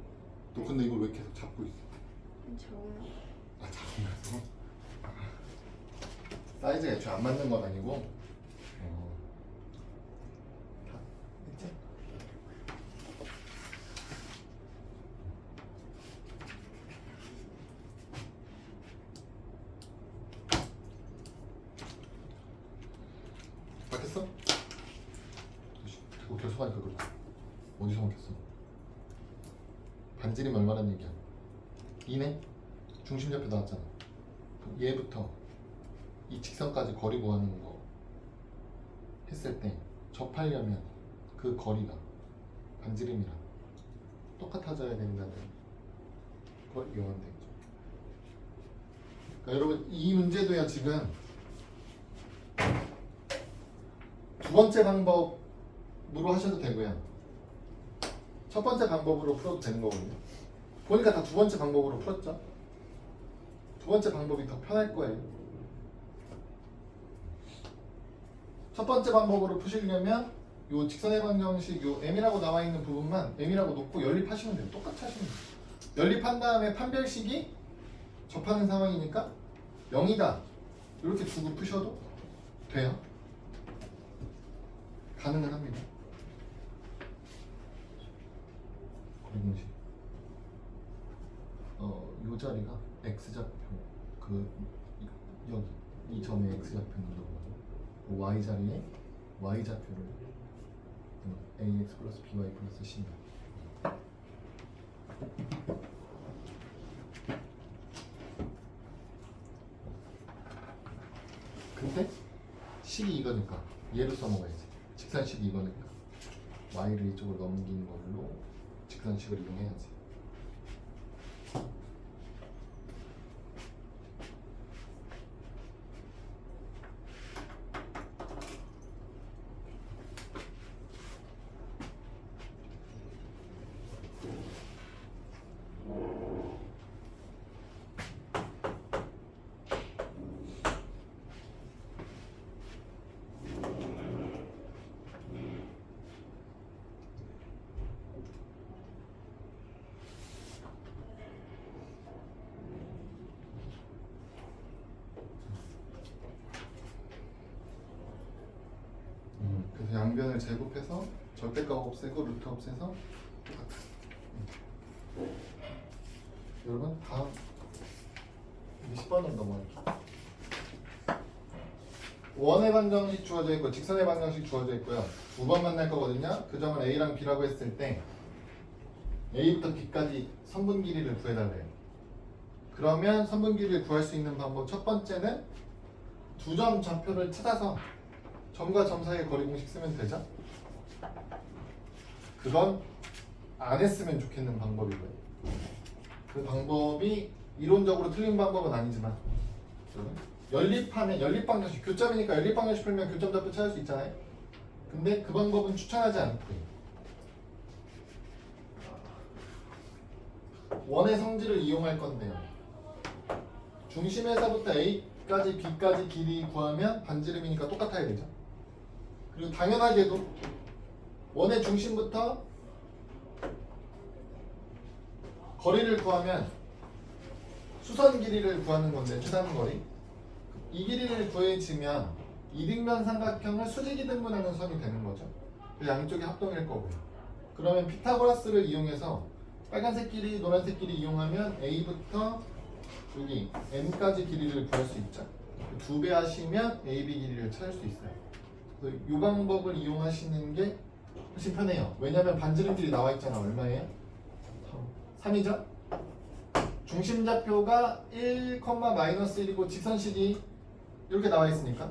너 근데 이걸 왜 계속 잡고 있어? 저요. 아 잡으면서? 사이즈가 애초에 안 맞는 건 아니고 다 됐지? 맞겠어? 그거 결석하니까 그래. 어디서 먹겠어? 반지름이 얼마란 얘기야? 2네? 중심좌표 나왔잖아. 그럼 얘부터 이 직선까지 거리 구하는 거 했을 때 접하려면 그 거리가 반지름이랑 똑같아져야 된다는 걸 이용하면 되겠죠. 그러니까 여러분 이 문제도요 지금 두 번째 방법으로 하셔도 되고요. 첫 번째 방법으로 풀어도 되는 거거든요. 보니까 다 두 번째 방법으로 풀었죠. 두 번째 방법이 더 편할 거예요. 첫 번째 방법으로 푸시려면 요 직선의 방정식 요 m이라고 나와 있는 부분만 m이라고 놓고 연립하시면 돼요. 똑같이 하시면 돼요. 연립한 다음에 판별식이 접하는 상황이니까 0이다 이렇게 두고 푸셔도 돼요. 가능은 합니다. 공식 요 자리가 x좌표 여기 이 점에 x좌표는 넣고 y 자리에 y좌표를 ax 플러스 by 플러스 c입니다. 근데 식이 이거니까 얘로 써먹어야지. 직선식이 이거니까 y를 이쪽으로 넘긴 걸로 직선식을 이용해야지. 그래서 양변을 제곱해서 절대값 없애고 루트 없애서 여러분 다음 10번으로 넘어갈게요. 원의 방정식 주어져 있고 직선의 방정식 주어져 있고요. 두 번 만날 거거든요. 그 점을 A랑 B라고 했을 때 A부터 B까지 선분 길이를 구해달래요. 그러면 선분 길이를 구할 수 있는 방법 첫 번째는 두 점 좌표를 찾아서 점과 점 사이의 거리 공식 쓰면 되죠? 그건 안 했으면 좋겠는 방법이고요. 그 방법이 이론적으로 틀린 방법은 아니지만 연립하면 연립방정식 교점이니까 연립방정식 풀면 교점 좌표 찾을 수 있잖아요. 근데 그 방법은 추천하지 않고요. 원의 성질을 이용할 건데요. 중심에서부터 A까지 B까지 길이 구하면 반지름이니까 똑같아야 되죠. 그리고 당연하게도 원의 중심부터 거리를 구하면 수선 길이를 구하는 건데 최단 거리 이 길이를 구해지면 이등변 삼각형을 수직이 등분하는 선이 되는 거죠. 그 양쪽이 합동일 거고요. 그러면 피타고라스를 이용해서 빨간색 길이, 노란색 길이 이용하면 A부터 여기 N까지 길이를 구할 수 있죠. 2배 하시면 AB 길이를 찾을 수 있어요. 이 방법을 이용하시는 게 훨씬 편해요. 왜냐면 반지름 길이 나와 있잖아. 얼마예요? 3이죠? 중심 좌표가 1, 마이너스 1이고 직선식이 이렇게 나와 있으니까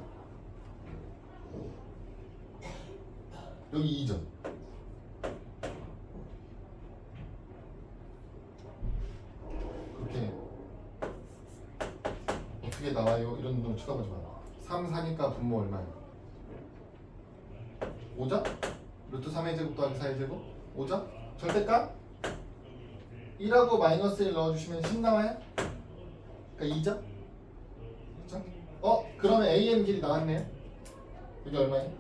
여기 2죠. 그렇게 어떻게 나와요? 이런 놈 쳐다보지 마. 3, 4니까 분모 얼마예요? 5죠? 루트 3의 제곱 더하기 4의 제곱 5죠? 절대값 1하고 마이너스 1 넣어주시면 10 나와요? 그러니까 2죠? 그렇죠? 그러면 AM 길이 나왔네요. 이게 얼마예요?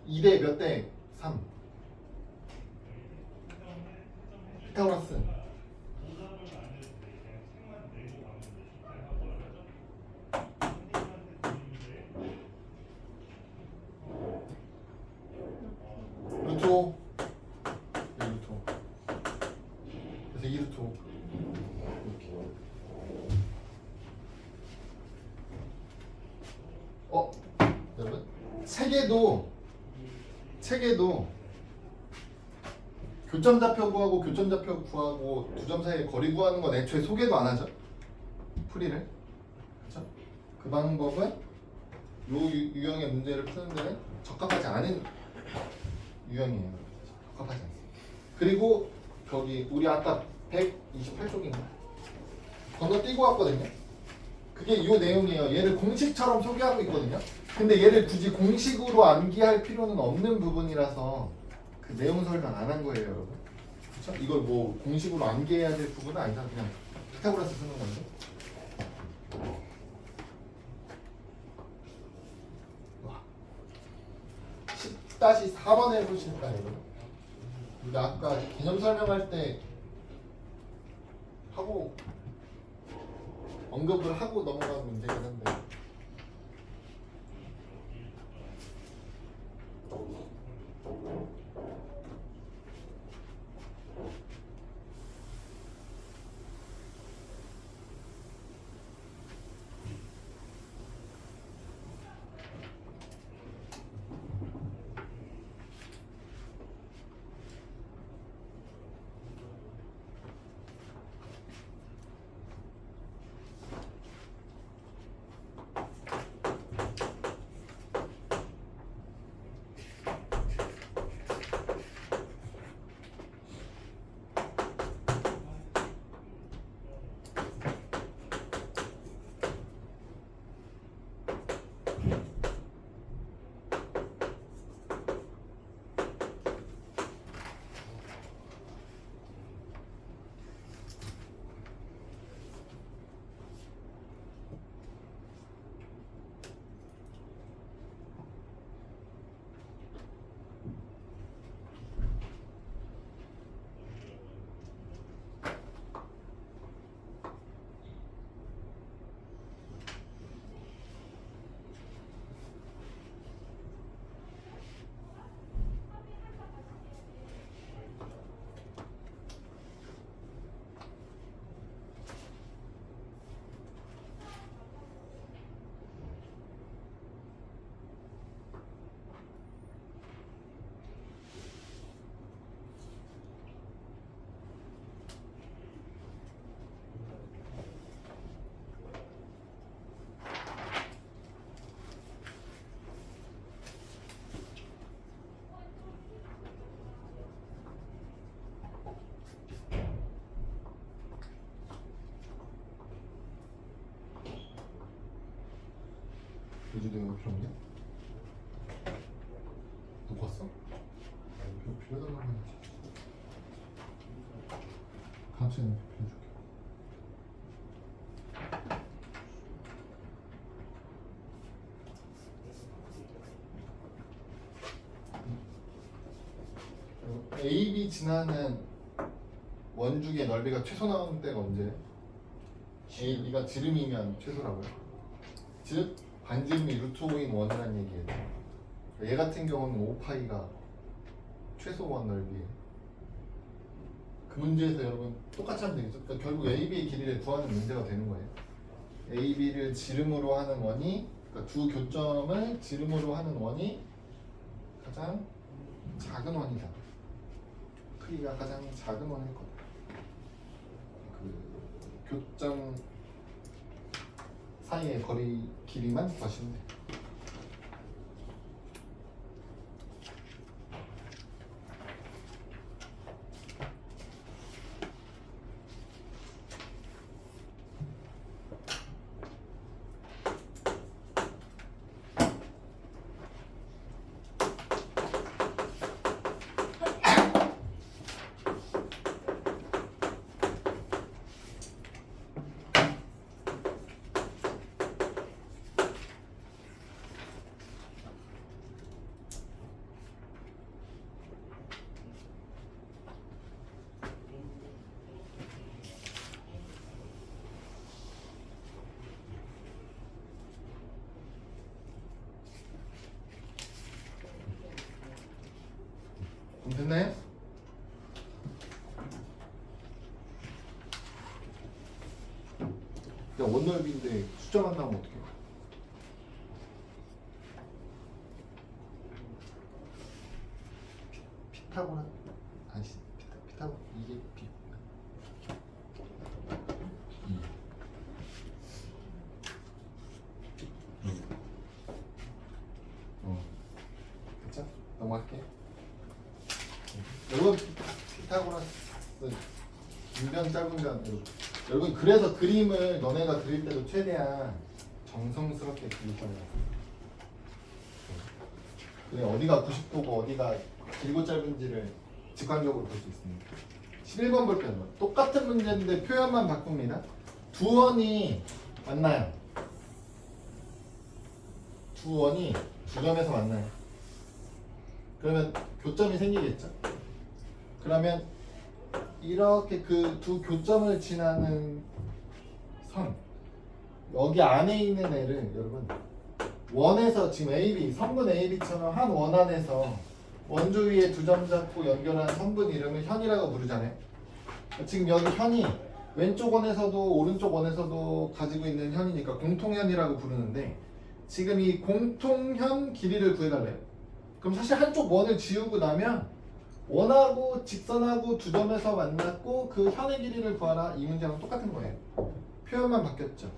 2대 몇 대 3 피타고라스 루트 5 루트 5 그래서 2루트 5 이렇게 여러분 책에도 교점 좌표 구하고 교점 좌표 구하고 두 점 사이의 거리 구하는 건 애초에 소개도 안 하죠. 풀이를. 그렇죠? 그 방법은 유형의 문제를 푸는 데는 적합하지 않은 유형이에요. 적합하지 않습니다. 그리고 거기 우리 아까 128쪽인가 건너뛰고 왔거든요. 그게 이 내용이에요. 얘를 공식처럼 소개하고 있거든요. 근데 얘를 굳이 공식으로 암기할 필요는 없는 부분이라서 그 내용 설명 안 한 거예요, 여러분. 그렇죠? 이걸 뭐 공식으로 암기해야 될 부분은 아니다. 그냥 피타고라스 쓰는 건데. 10-4번 해보실까요, 여러분? 우리가 아까 개념 설명할 때 하고 언급을 하고 넘어가는 문제긴 한데 요즘에 필요 없냐? 놓고 왔어? 빌려달라고 해야지. 다음 시간에 빌려줄게. AB 지나는 원주기의 넓이가 최소 나오는 때가 언제? AB가 지름이면 최소라고요. 즉 반지름이 루트 5인 원이라는 얘기예요. 얘 같은 경우는 5파이가 최소 원 넓이에요. 그 문제에서 여러분 똑같이 하면 되겠죠. 그러니까 결국 AB의 길이를 구하는 문제가 되는 거예요. AB를 지름으로 하는 원이, 그러니까 두 교점을 지름으로 하는 원이 가장 작은 원이다. 크기가 가장 작은 원일 거다. 그 교점 사이의 거리 길이만 구하시면 돼요. 됐나요? 야, 원넓이인데 숫자만 나오면 어떡해? 피타고라? 아니, 피타고 이게 피. 긴변 짧은 변. 여러분 그래서 그림을 너네가 그릴 때도 최대한 정성스럽게 그릴 거예요. 그래 어디가 90도고 어디가 길고 짧은지를 직관적으로 볼 수 있습니다. 11번 볼게요. 똑같은 문제인데 표현만 바꿉니다. 두 원이 만나요. 두 원이 두 점에서 만나요. 그러면 교점이 생기겠죠. 그러면 이렇게 그 두 교점을 지나는 선 여기 안에 있는 애를 여러분 원에서 지금 AB 선분 AB처럼 한 원 안에서 원조 위에 두 점 잡고 연결한 선분 이름을 현이라고 부르잖아요. 지금 여기 현이 왼쪽 원에서도 오른쪽 원에서도 가지고 있는 현이니까 공통현이라고 부르는데 지금 이 공통현 길이를 구해달래요. 그럼 사실 한쪽 원을 지우고 나면 원하고 직선하고 두 점에서 만났고 그 현의 길이를 구하라 이 문제랑 똑같은 거예요. 표현만 바뀌었죠.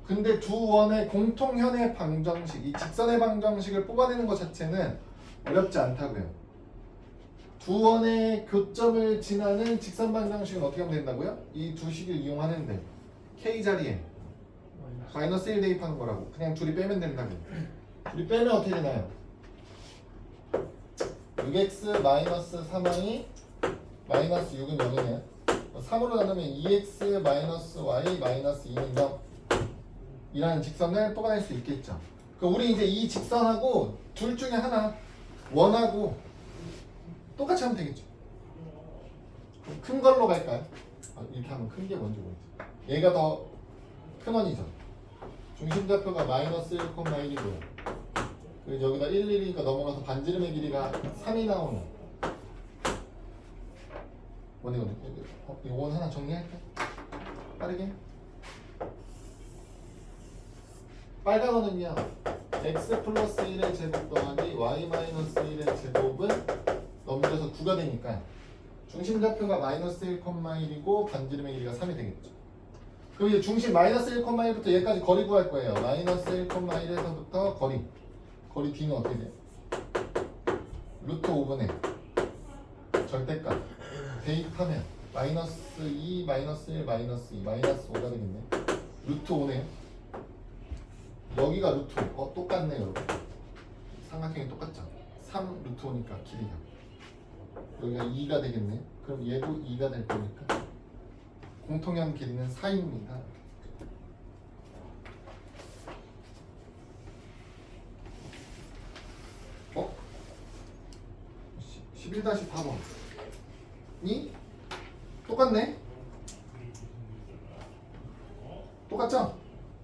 근데 두 원의 공통현의 방정식, 이 직선의 방정식을 뽑아내는 것 자체는 어렵지 않다고요. 두 원의 교점을 지나는 직선 방정식은 어떻게 하면 된다고요? 이 두 식을 이용하는데 k 자리에 마이너스 1 대입하는 거라고. 그냥 둘이 빼면 된다고. 둘이 빼면 어떻게 되나요? 6x 마이너스 3y 마이너스 6은 0이네요. 3으로 나누면 2x 마이너스 y 마이너스 2는 0 이라는 직선을 뽑아낼 수 있겠죠. 그럼 우리 이제 이 직선하고 둘 중에 하나 원하고 똑같이 하면 되겠죠. 그럼 큰 걸로 갈까요? 이렇게 하면 큰 게 뭔지 모르겠어. 얘가 더 큰 원이죠. 중심좌표가 마이너스 1,1이고요. 그리고 여기다 1, 1이니까 넘어가서 반지름의 길이가 3이 나오는 원이거든요. 이 원 하나 정리할까? 빠르게. 빨간 원은요. x 플러스 1의 제곱 더하기 y 마이너스 1의 제곱은 넘겨서 9가 되니까 중심좌표가 마이너스 1,1이고 반지름의 길이가 3이 되겠죠. 그럼 이제 중심 마이너스 1,1부터 얘까지 거리 구할 거예요. 마이너스 1,1에서부터 거리 D는 어떻게 돼요? 루트 5분의 절대값 대입하면 마이너스 2, 마이너스 1, 마이너스 2, 마이너스 5가 되겠네. 루트 5네요. 여기가 루트 5. 똑같네요, 여러분. 삼각형이 똑같죠? 3 루트 5니까 길이가. 여기가 2가 되겠네. 그럼 얘도 2가 될 거니까 공통현 길이는 4입니다. 어? 11-4번이 똑같네? 똑같죠?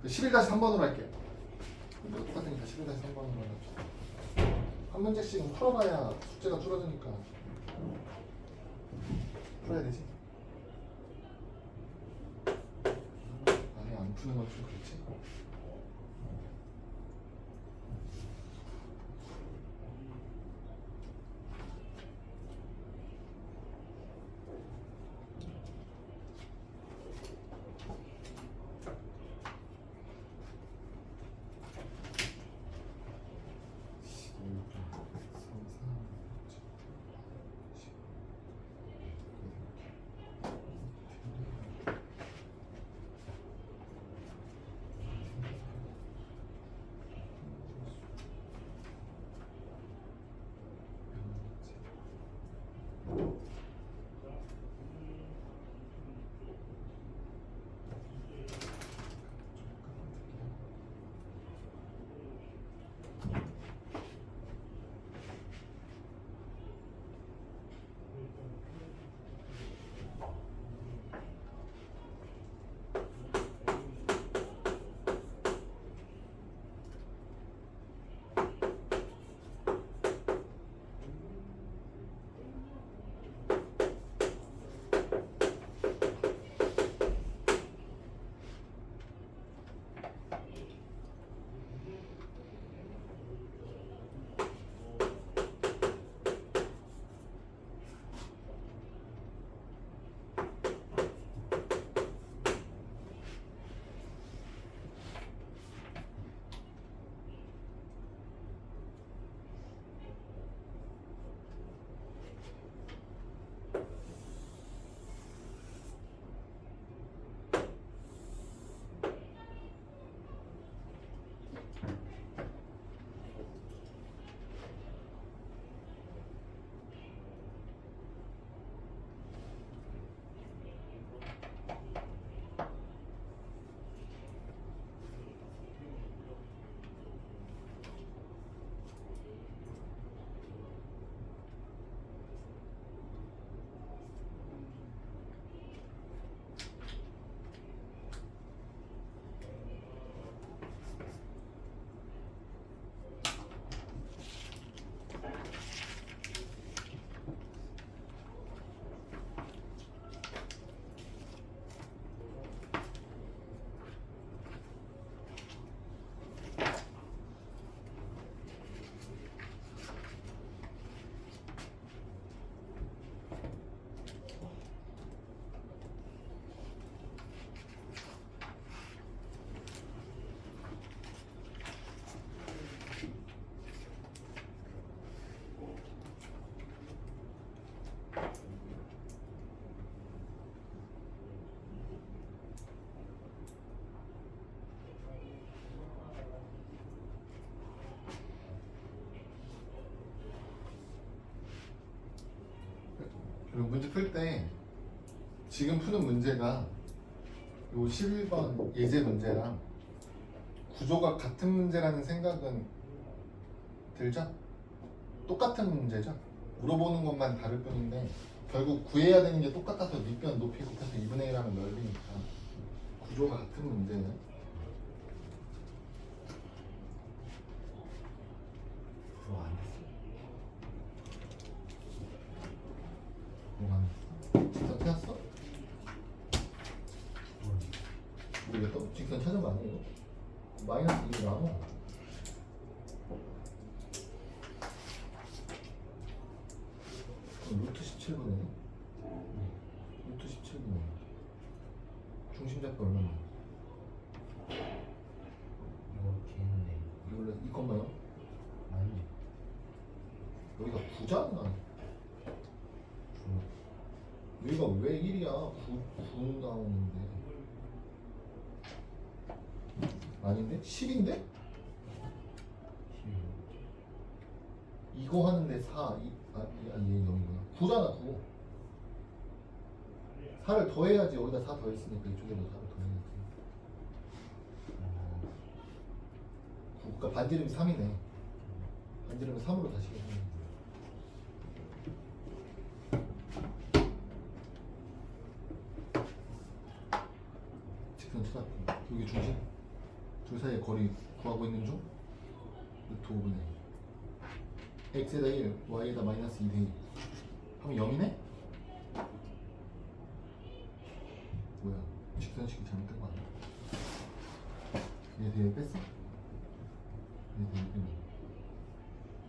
11-3번으로 할게요. 이거 똑같으니까 11-3번으로 해봅시다. 한 문제씩은 풀어봐야 숙제가 줄어드니까 풀어야 되지. 아니 안 푸는 건 좀 그렇지. 그리고 문제 풀 때 지금 푸는 문제가 요 11번 예제 문제랑 구조가 같은 문제라는 생각은 들죠? 똑같은 문제죠? 물어보는 것만 다를 뿐인데 결국 구해야 되는 게 똑같아서 밑변 높이 곱해서 2분의 1 하면 넓으니까 구조가 같은 문제예요. 그거 안 했어. 뭐가 안 됐어? 직선 찾았어? 모르겠다. 직선 찾으면 안 돼, 이거. 마이너스 2를 나눠. 루트 17분의 루트 17분의 중심잡기 얼마나? 이렇게 했네. 원래 이것만요? 아니. 여기가 9잖아. 여기가 왜 1이야? 9 나오는데. 아닌데? 10인데? 이거 하는데 4, 얘 0이구나. 9잖아, 9. 4를 더해야지. 여기다 4 더했으니까 이쪽에도 4를 더해야지. 9, 그러니까 반지름이 3이네. 반지름은 3으로 다시 계산해. 직선 찾았고, 여기 중심. 둘 사이의 거리 구하고 있는 중. 루트 5분의 x에다 1, y에다 마이너스 2 대1 하면 0이네? 뭐야, 직선식이 잘못된 거 아니야? 얘 대에 뺐어? 얘 대에 빼면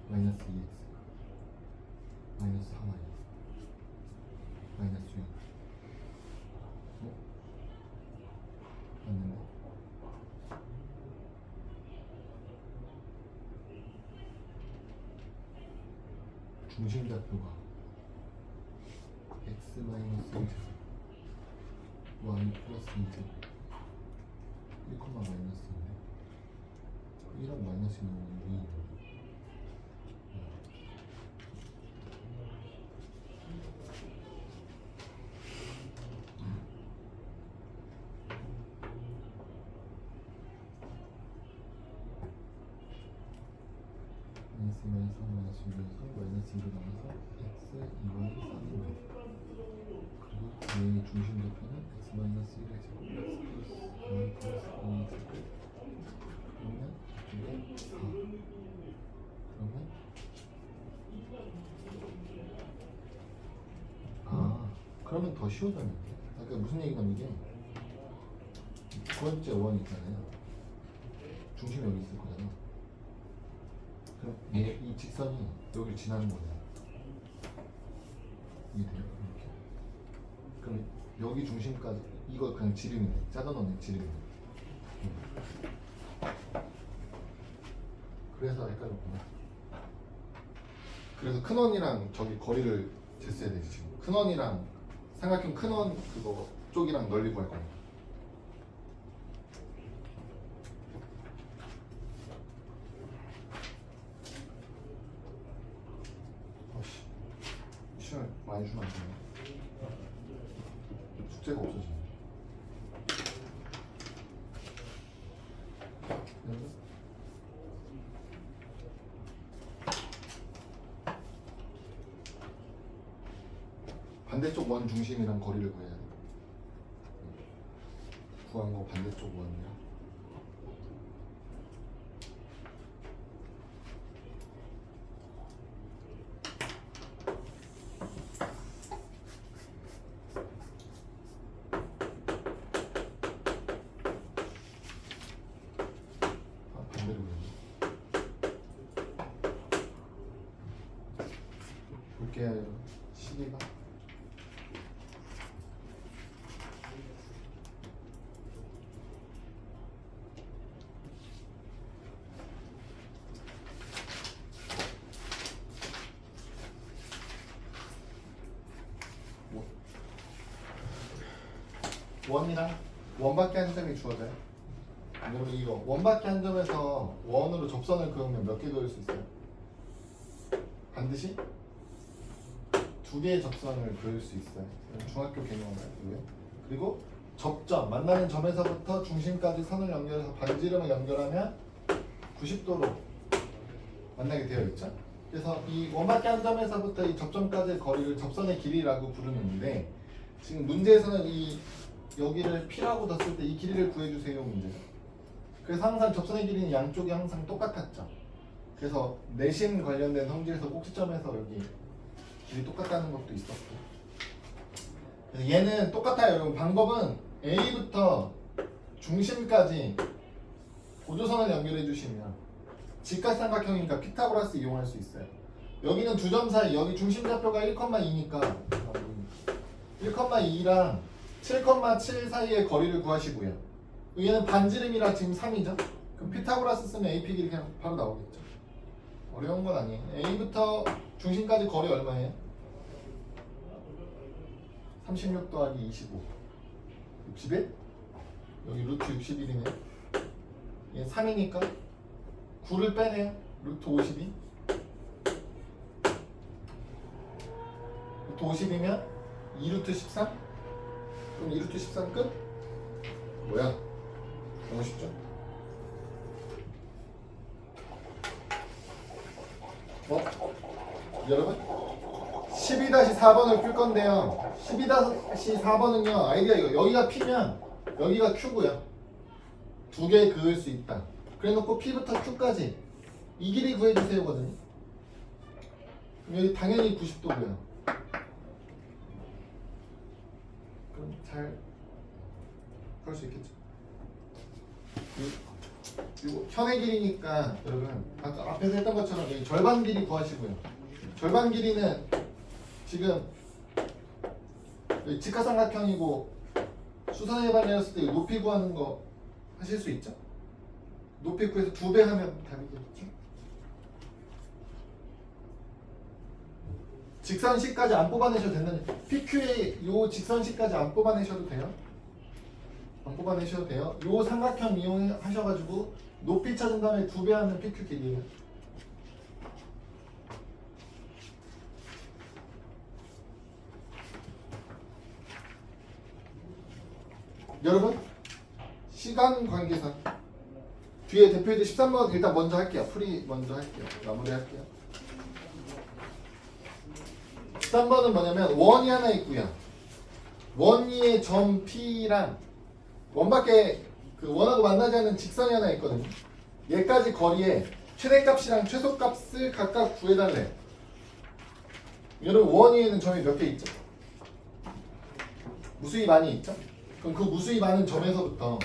마이너스 2x 마이너스 4y 마이너스 6 어? 맞는데? 중심좌표가 x 마이너스 1제곱 y 플러스 2제곱 1, 마이너스인데 1하고 마이너스 2는 2. 마이너스 3 마이너스 6에서 마이너스 2로 나와서 x 2y 3y 그리고 얘의 중심좌표는 x 마이너스 1의 제곱 x 플러스 y 플러스 2의 제곱 그러면 이쪽에 4 그러면 그러면 더 쉬워졌는데 아까 무슨 얘기냐면 이게 두 번째 원 있잖아요. 중심이 여기 있을 거잖아. 그럼 이 직선이 여기를 지나는 거예요. 이해돼요? 이렇게. 그럼 여기 중심까지 이거 그냥 지름이네. 짜다 놓는 지름이네. 그래서 헷갈렸구나. 그래서 큰 원이랑 저기 거리를 쟀어야 되지 지금. 큰 원이랑 삼각형 큰 원 그거 쪽이랑 넓이 구할 거니까. 시간 많이 주면 안 되나? 숙제가 없어지네. 반대쪽 원 중심이랑 거리를 구해야 돼. 구한 거 반대쪽 원이랑. 반대로 그렸네. 볼게요. 시계가. 원이랑 원밖에 한 점이 주어져요. 그러면 이거 원밖에 한 점에서 원으로 접선을 그으면 몇 개 그을 수 있어요? 반드시 두 개의 접선을 그릴 수 있어요. 이건 중학교 개념을 알고요. 그리고 접점, 만나는 점에서부터 중심까지 선을 연결해서 반지름을 연결하면 90도로 만나게 되어 있죠. 그래서 이 원밖에 한 점에서부터 이 접점까지의 거리를 접선의 길이라고 부르는데 지금 문제에서는 이 여기를 P라고 뒀을 때 이 길이를 구해주세요 문제죠. 그래서 항상 접선의 길이는 양쪽이 항상 똑같았죠. 그래서 내심 관련된 성질에서 꼭지점에서 여기 길이 똑같다는 것도 있었고 그래서 얘는 똑같아요. 여러분 방법은 A부터 중심까지 보조선을 연결해 주시면 직각삼각형이니까 피타고라스 이용할 수 있어요. 여기는 두 점 사이, 여기 중심좌표가 1,2니까 1,2랑 7,7 사이의 거리를 구하시고요. 얘는 반지름이라 지금 3이죠? 그럼 피타고라스 쓰면 AP 길이 그냥 바로 나오겠죠. 어려운 건 아니에요. A부터 중심까지 거리 얼마예요? 36 더하기 25 61? 여기 루트 61이네. 얘 3이니까 9를 빼네요. 루트 52 루트 50이면 2루트 13? 그럼 2루트 13 끝? 뭐야? 너무 쉽죠? 여러분 12-4번을 풀 건데요. 12-4번은요 아이디어 이거 여기가 P면 여기가 Q고요. 두 개 그을 수 있다. 그래놓고 P부터 Q까지 이 길이 구해주세요거든요. 그럼 여기 당연히 90도고요. 그럼 잘 그럴 수 있겠죠. 그리고 현의 길이니까 여러분 아까 앞에서 했던 것처럼 여기 절반 길이 구하시고요. 절반 길이는 지금 여기 직각삼각형이고 수선의 발 내렸을 때 높이 구하는 거 하실 수 있죠? 높이 구해서 2배 하면 답이겠죠? 직선식까지 안 뽑아내셔도 된다는 PQ의 요 직선식까지 안 뽑아내셔도 돼요. 안 뽑아내셔도 돼요. 요 삼각형 이용하셔가지고 높이 찾은 다음에 2배 하면 PQ 길이에요. 여러분 시간 관계상 뒤에 대표이드 13번 일단 먼저 할게요. 풀이 먼저 할게요. 마무리 할게요. 13번은 뭐냐면 원이 하나 있고요. 원위의 점 P랑 원밖에 그 원하고 만나지 않는 직선이 하나 있거든요. 얘까지 거리에 최대값이랑 최소값을 각각 구해달래요. 여러분 원 위에는 점이 몇 개 있죠? 무수히 많이 있죠? 그럼 그 무수히 많은 점에서부터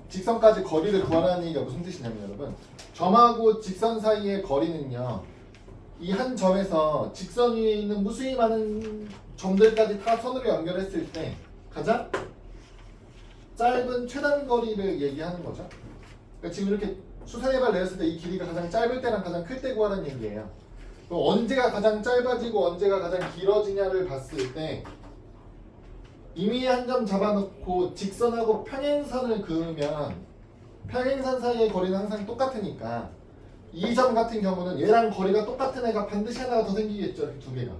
직선까지 거리를 구하라는 얘기가 무슨 뜻이냐면 여러분 점하고 직선 사이의 거리는요 이 한 점에서 직선 위에 있는 무수히 많은 점들까지 다 선으로 연결했을 때 가장 짧은 최단 거리를 얘기하는 거죠. 그러니까 지금 이렇게 수선의 발 내렸을 때 이 길이가 가장 짧을 때랑 가장 클 때 구하라는 얘기예요. 그럼 언제가 가장 짧아지고 언제가 가장 길어지냐를 봤을 때 이미 한 점 잡아놓고 직선하고 평행선을 그으면 평행선 사이의 거리는 항상 똑같으니까 이 점 같은 경우는 얘랑 거리가 똑같은 애가 반드시 하나가 더 생기겠죠. 이렇게 두 개가.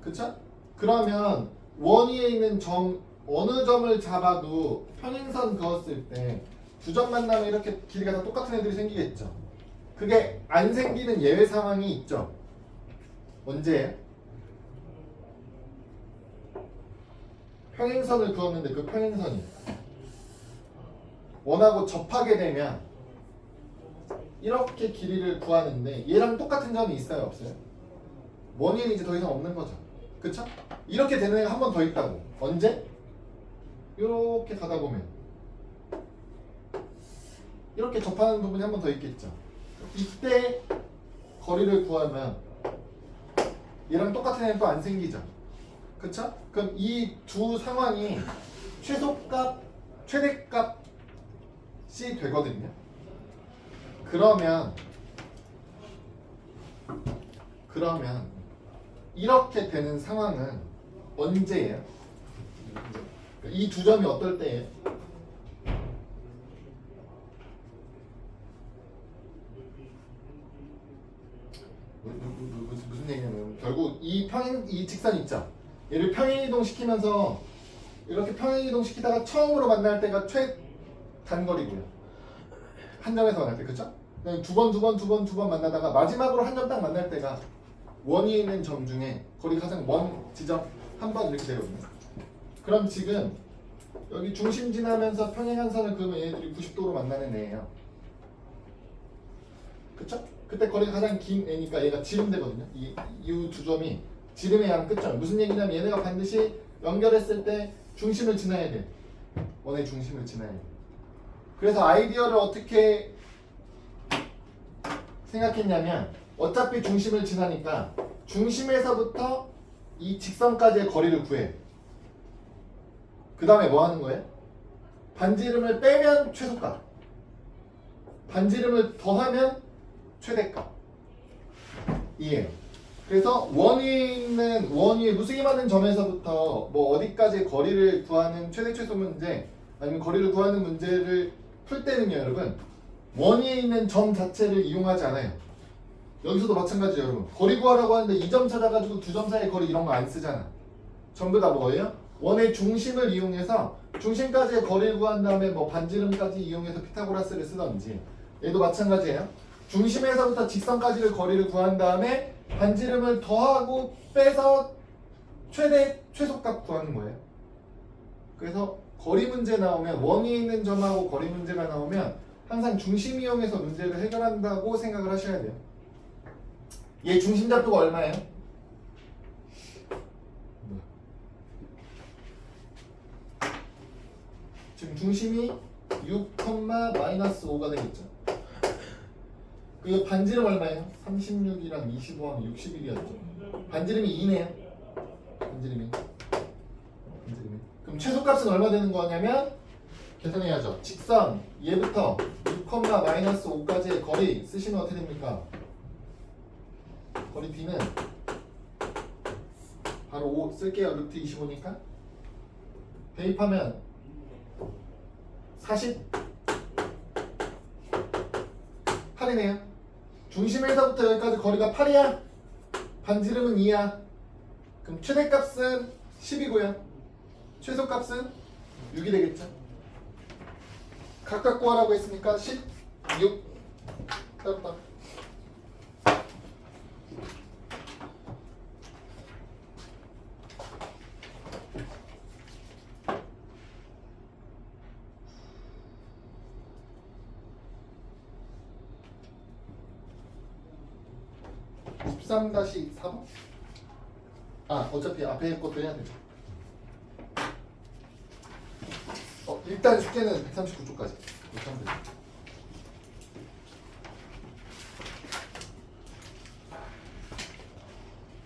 그쵸? 그러면 원 위에 있는 점 어느 점을 잡아도 평행선 그었을 때 두 점 만나면 이렇게 길이가 다 똑같은 애들이 생기겠죠. 그게 안 생기는 예외 상황이 있죠. 언제예요? 평행선을 그었는데 그 평행선이 원하고 접하게 되면 이렇게 길이를 구하는데 얘랑 똑같은 점이 있어요 없어요? 원위는 이제 더 이상 없는 거죠. 그쵸? 이렇게 되는 애가 한 번 더 있다고. 언제? 이렇게 가다 보면 이렇게 접하는 부분이 한 번 더 있겠죠. 이때 거리를 구하면 얘랑 똑같은 애는 또 안 생기죠. 그쵸? 그럼 이 두 상황이 최소값, 최대값이 되거든요. 그러면 이렇게 되는 상황은 언제예요? 이 두 점이 어떨 때예요? 무슨 얘기냐면 결국 이 직선 있죠. 얘를 평행이동 시키면서 이렇게 평행이동 시키다가 처음으로 만날 때가 최단거리고요. 한 점에서 만날 때 그쵸? 두 번 만나다가 마지막으로 한 점 딱 만날 때가 원이 있는 점 중에 거리 가장 먼 지점 한 번 이렇게 되거든요. 그럼 지금 여기 중심 지나면서 평행한 선을 그으면 얘네들이 90도로 만나는 애예요. 그쵸? 그때 거리가 가장 긴 애니까 얘가 지름되거든요. 이 두 점이 지름의 양 끝점. 무슨 얘기냐면 얘네가 반드시 연결했을 때 중심을 지나야 돼. 원의 중심을 지나야 돼. 그래서 아이디어를 어떻게 생각했냐면 어차피 중심을 지나니까 중심에서부터 이 직선까지의 거리를 구해. 그 다음에 뭐 하는 거예요? 반지름을 빼면 최소값, 반지름을 더하면 최대값. 이해요. 그래서 원위에 무수히 많은 점에서부터 뭐 어디까지 거리를 구하는 최대 최소 문제 아니면 거리를 구하는 문제를 풀 때는요 여러분 원위에 있는 점 자체를 이용하지 않아요. 여기서도 마찬가지예요 여러분. 거리 구하라고 하는데 이 점 찾아가지고 두 점 사이 거리 이런 거 안 쓰잖아. 전부 다 뭐예요? 원의 중심을 이용해서 중심까지의 거리를 구한 다음에 뭐 반지름까지 이용해서 피타고라스를 쓰던지 얘도 마찬가지예요. 중심에서부터 직선까지의 거리를 구한 다음에 반지름을 더하고 빼서 최소값 구하는 거예요. 그래서 거리 문제 나오면 원위에 있는 점하고 거리 문제가 나오면 항상 중심 이용해서 문제를 해결한다고 생각을 하셔야 돼요. 얘 중심 잡도가 얼마예요? 지금 중심이 6,-5가 되겠죠. 이거 반지름 얼마예요? 36이랑 25하면 61이었죠. 반지름이 2네요. 반지름이. 그럼 최소값은 얼마 되는 거냐면 계산해야죠. 직선 얘부터 6,-5까지의 거리 쓰시면 어떻게 됩니까? 거리 B는 바로 5 쓸게요. 루트 25니까 대입하면 48이네요. 중심에서부터 여기까지 거리가 8이야. 반지름은 2야. 그럼 최대값은 10이고요. 최소값은 6이 되겠죠. 각각 구하라고 했으니까 16. 짧다. (13-4번) 아 어차피 앞에 것도 해야 되죠. 일단 숙제는 139쪽까지.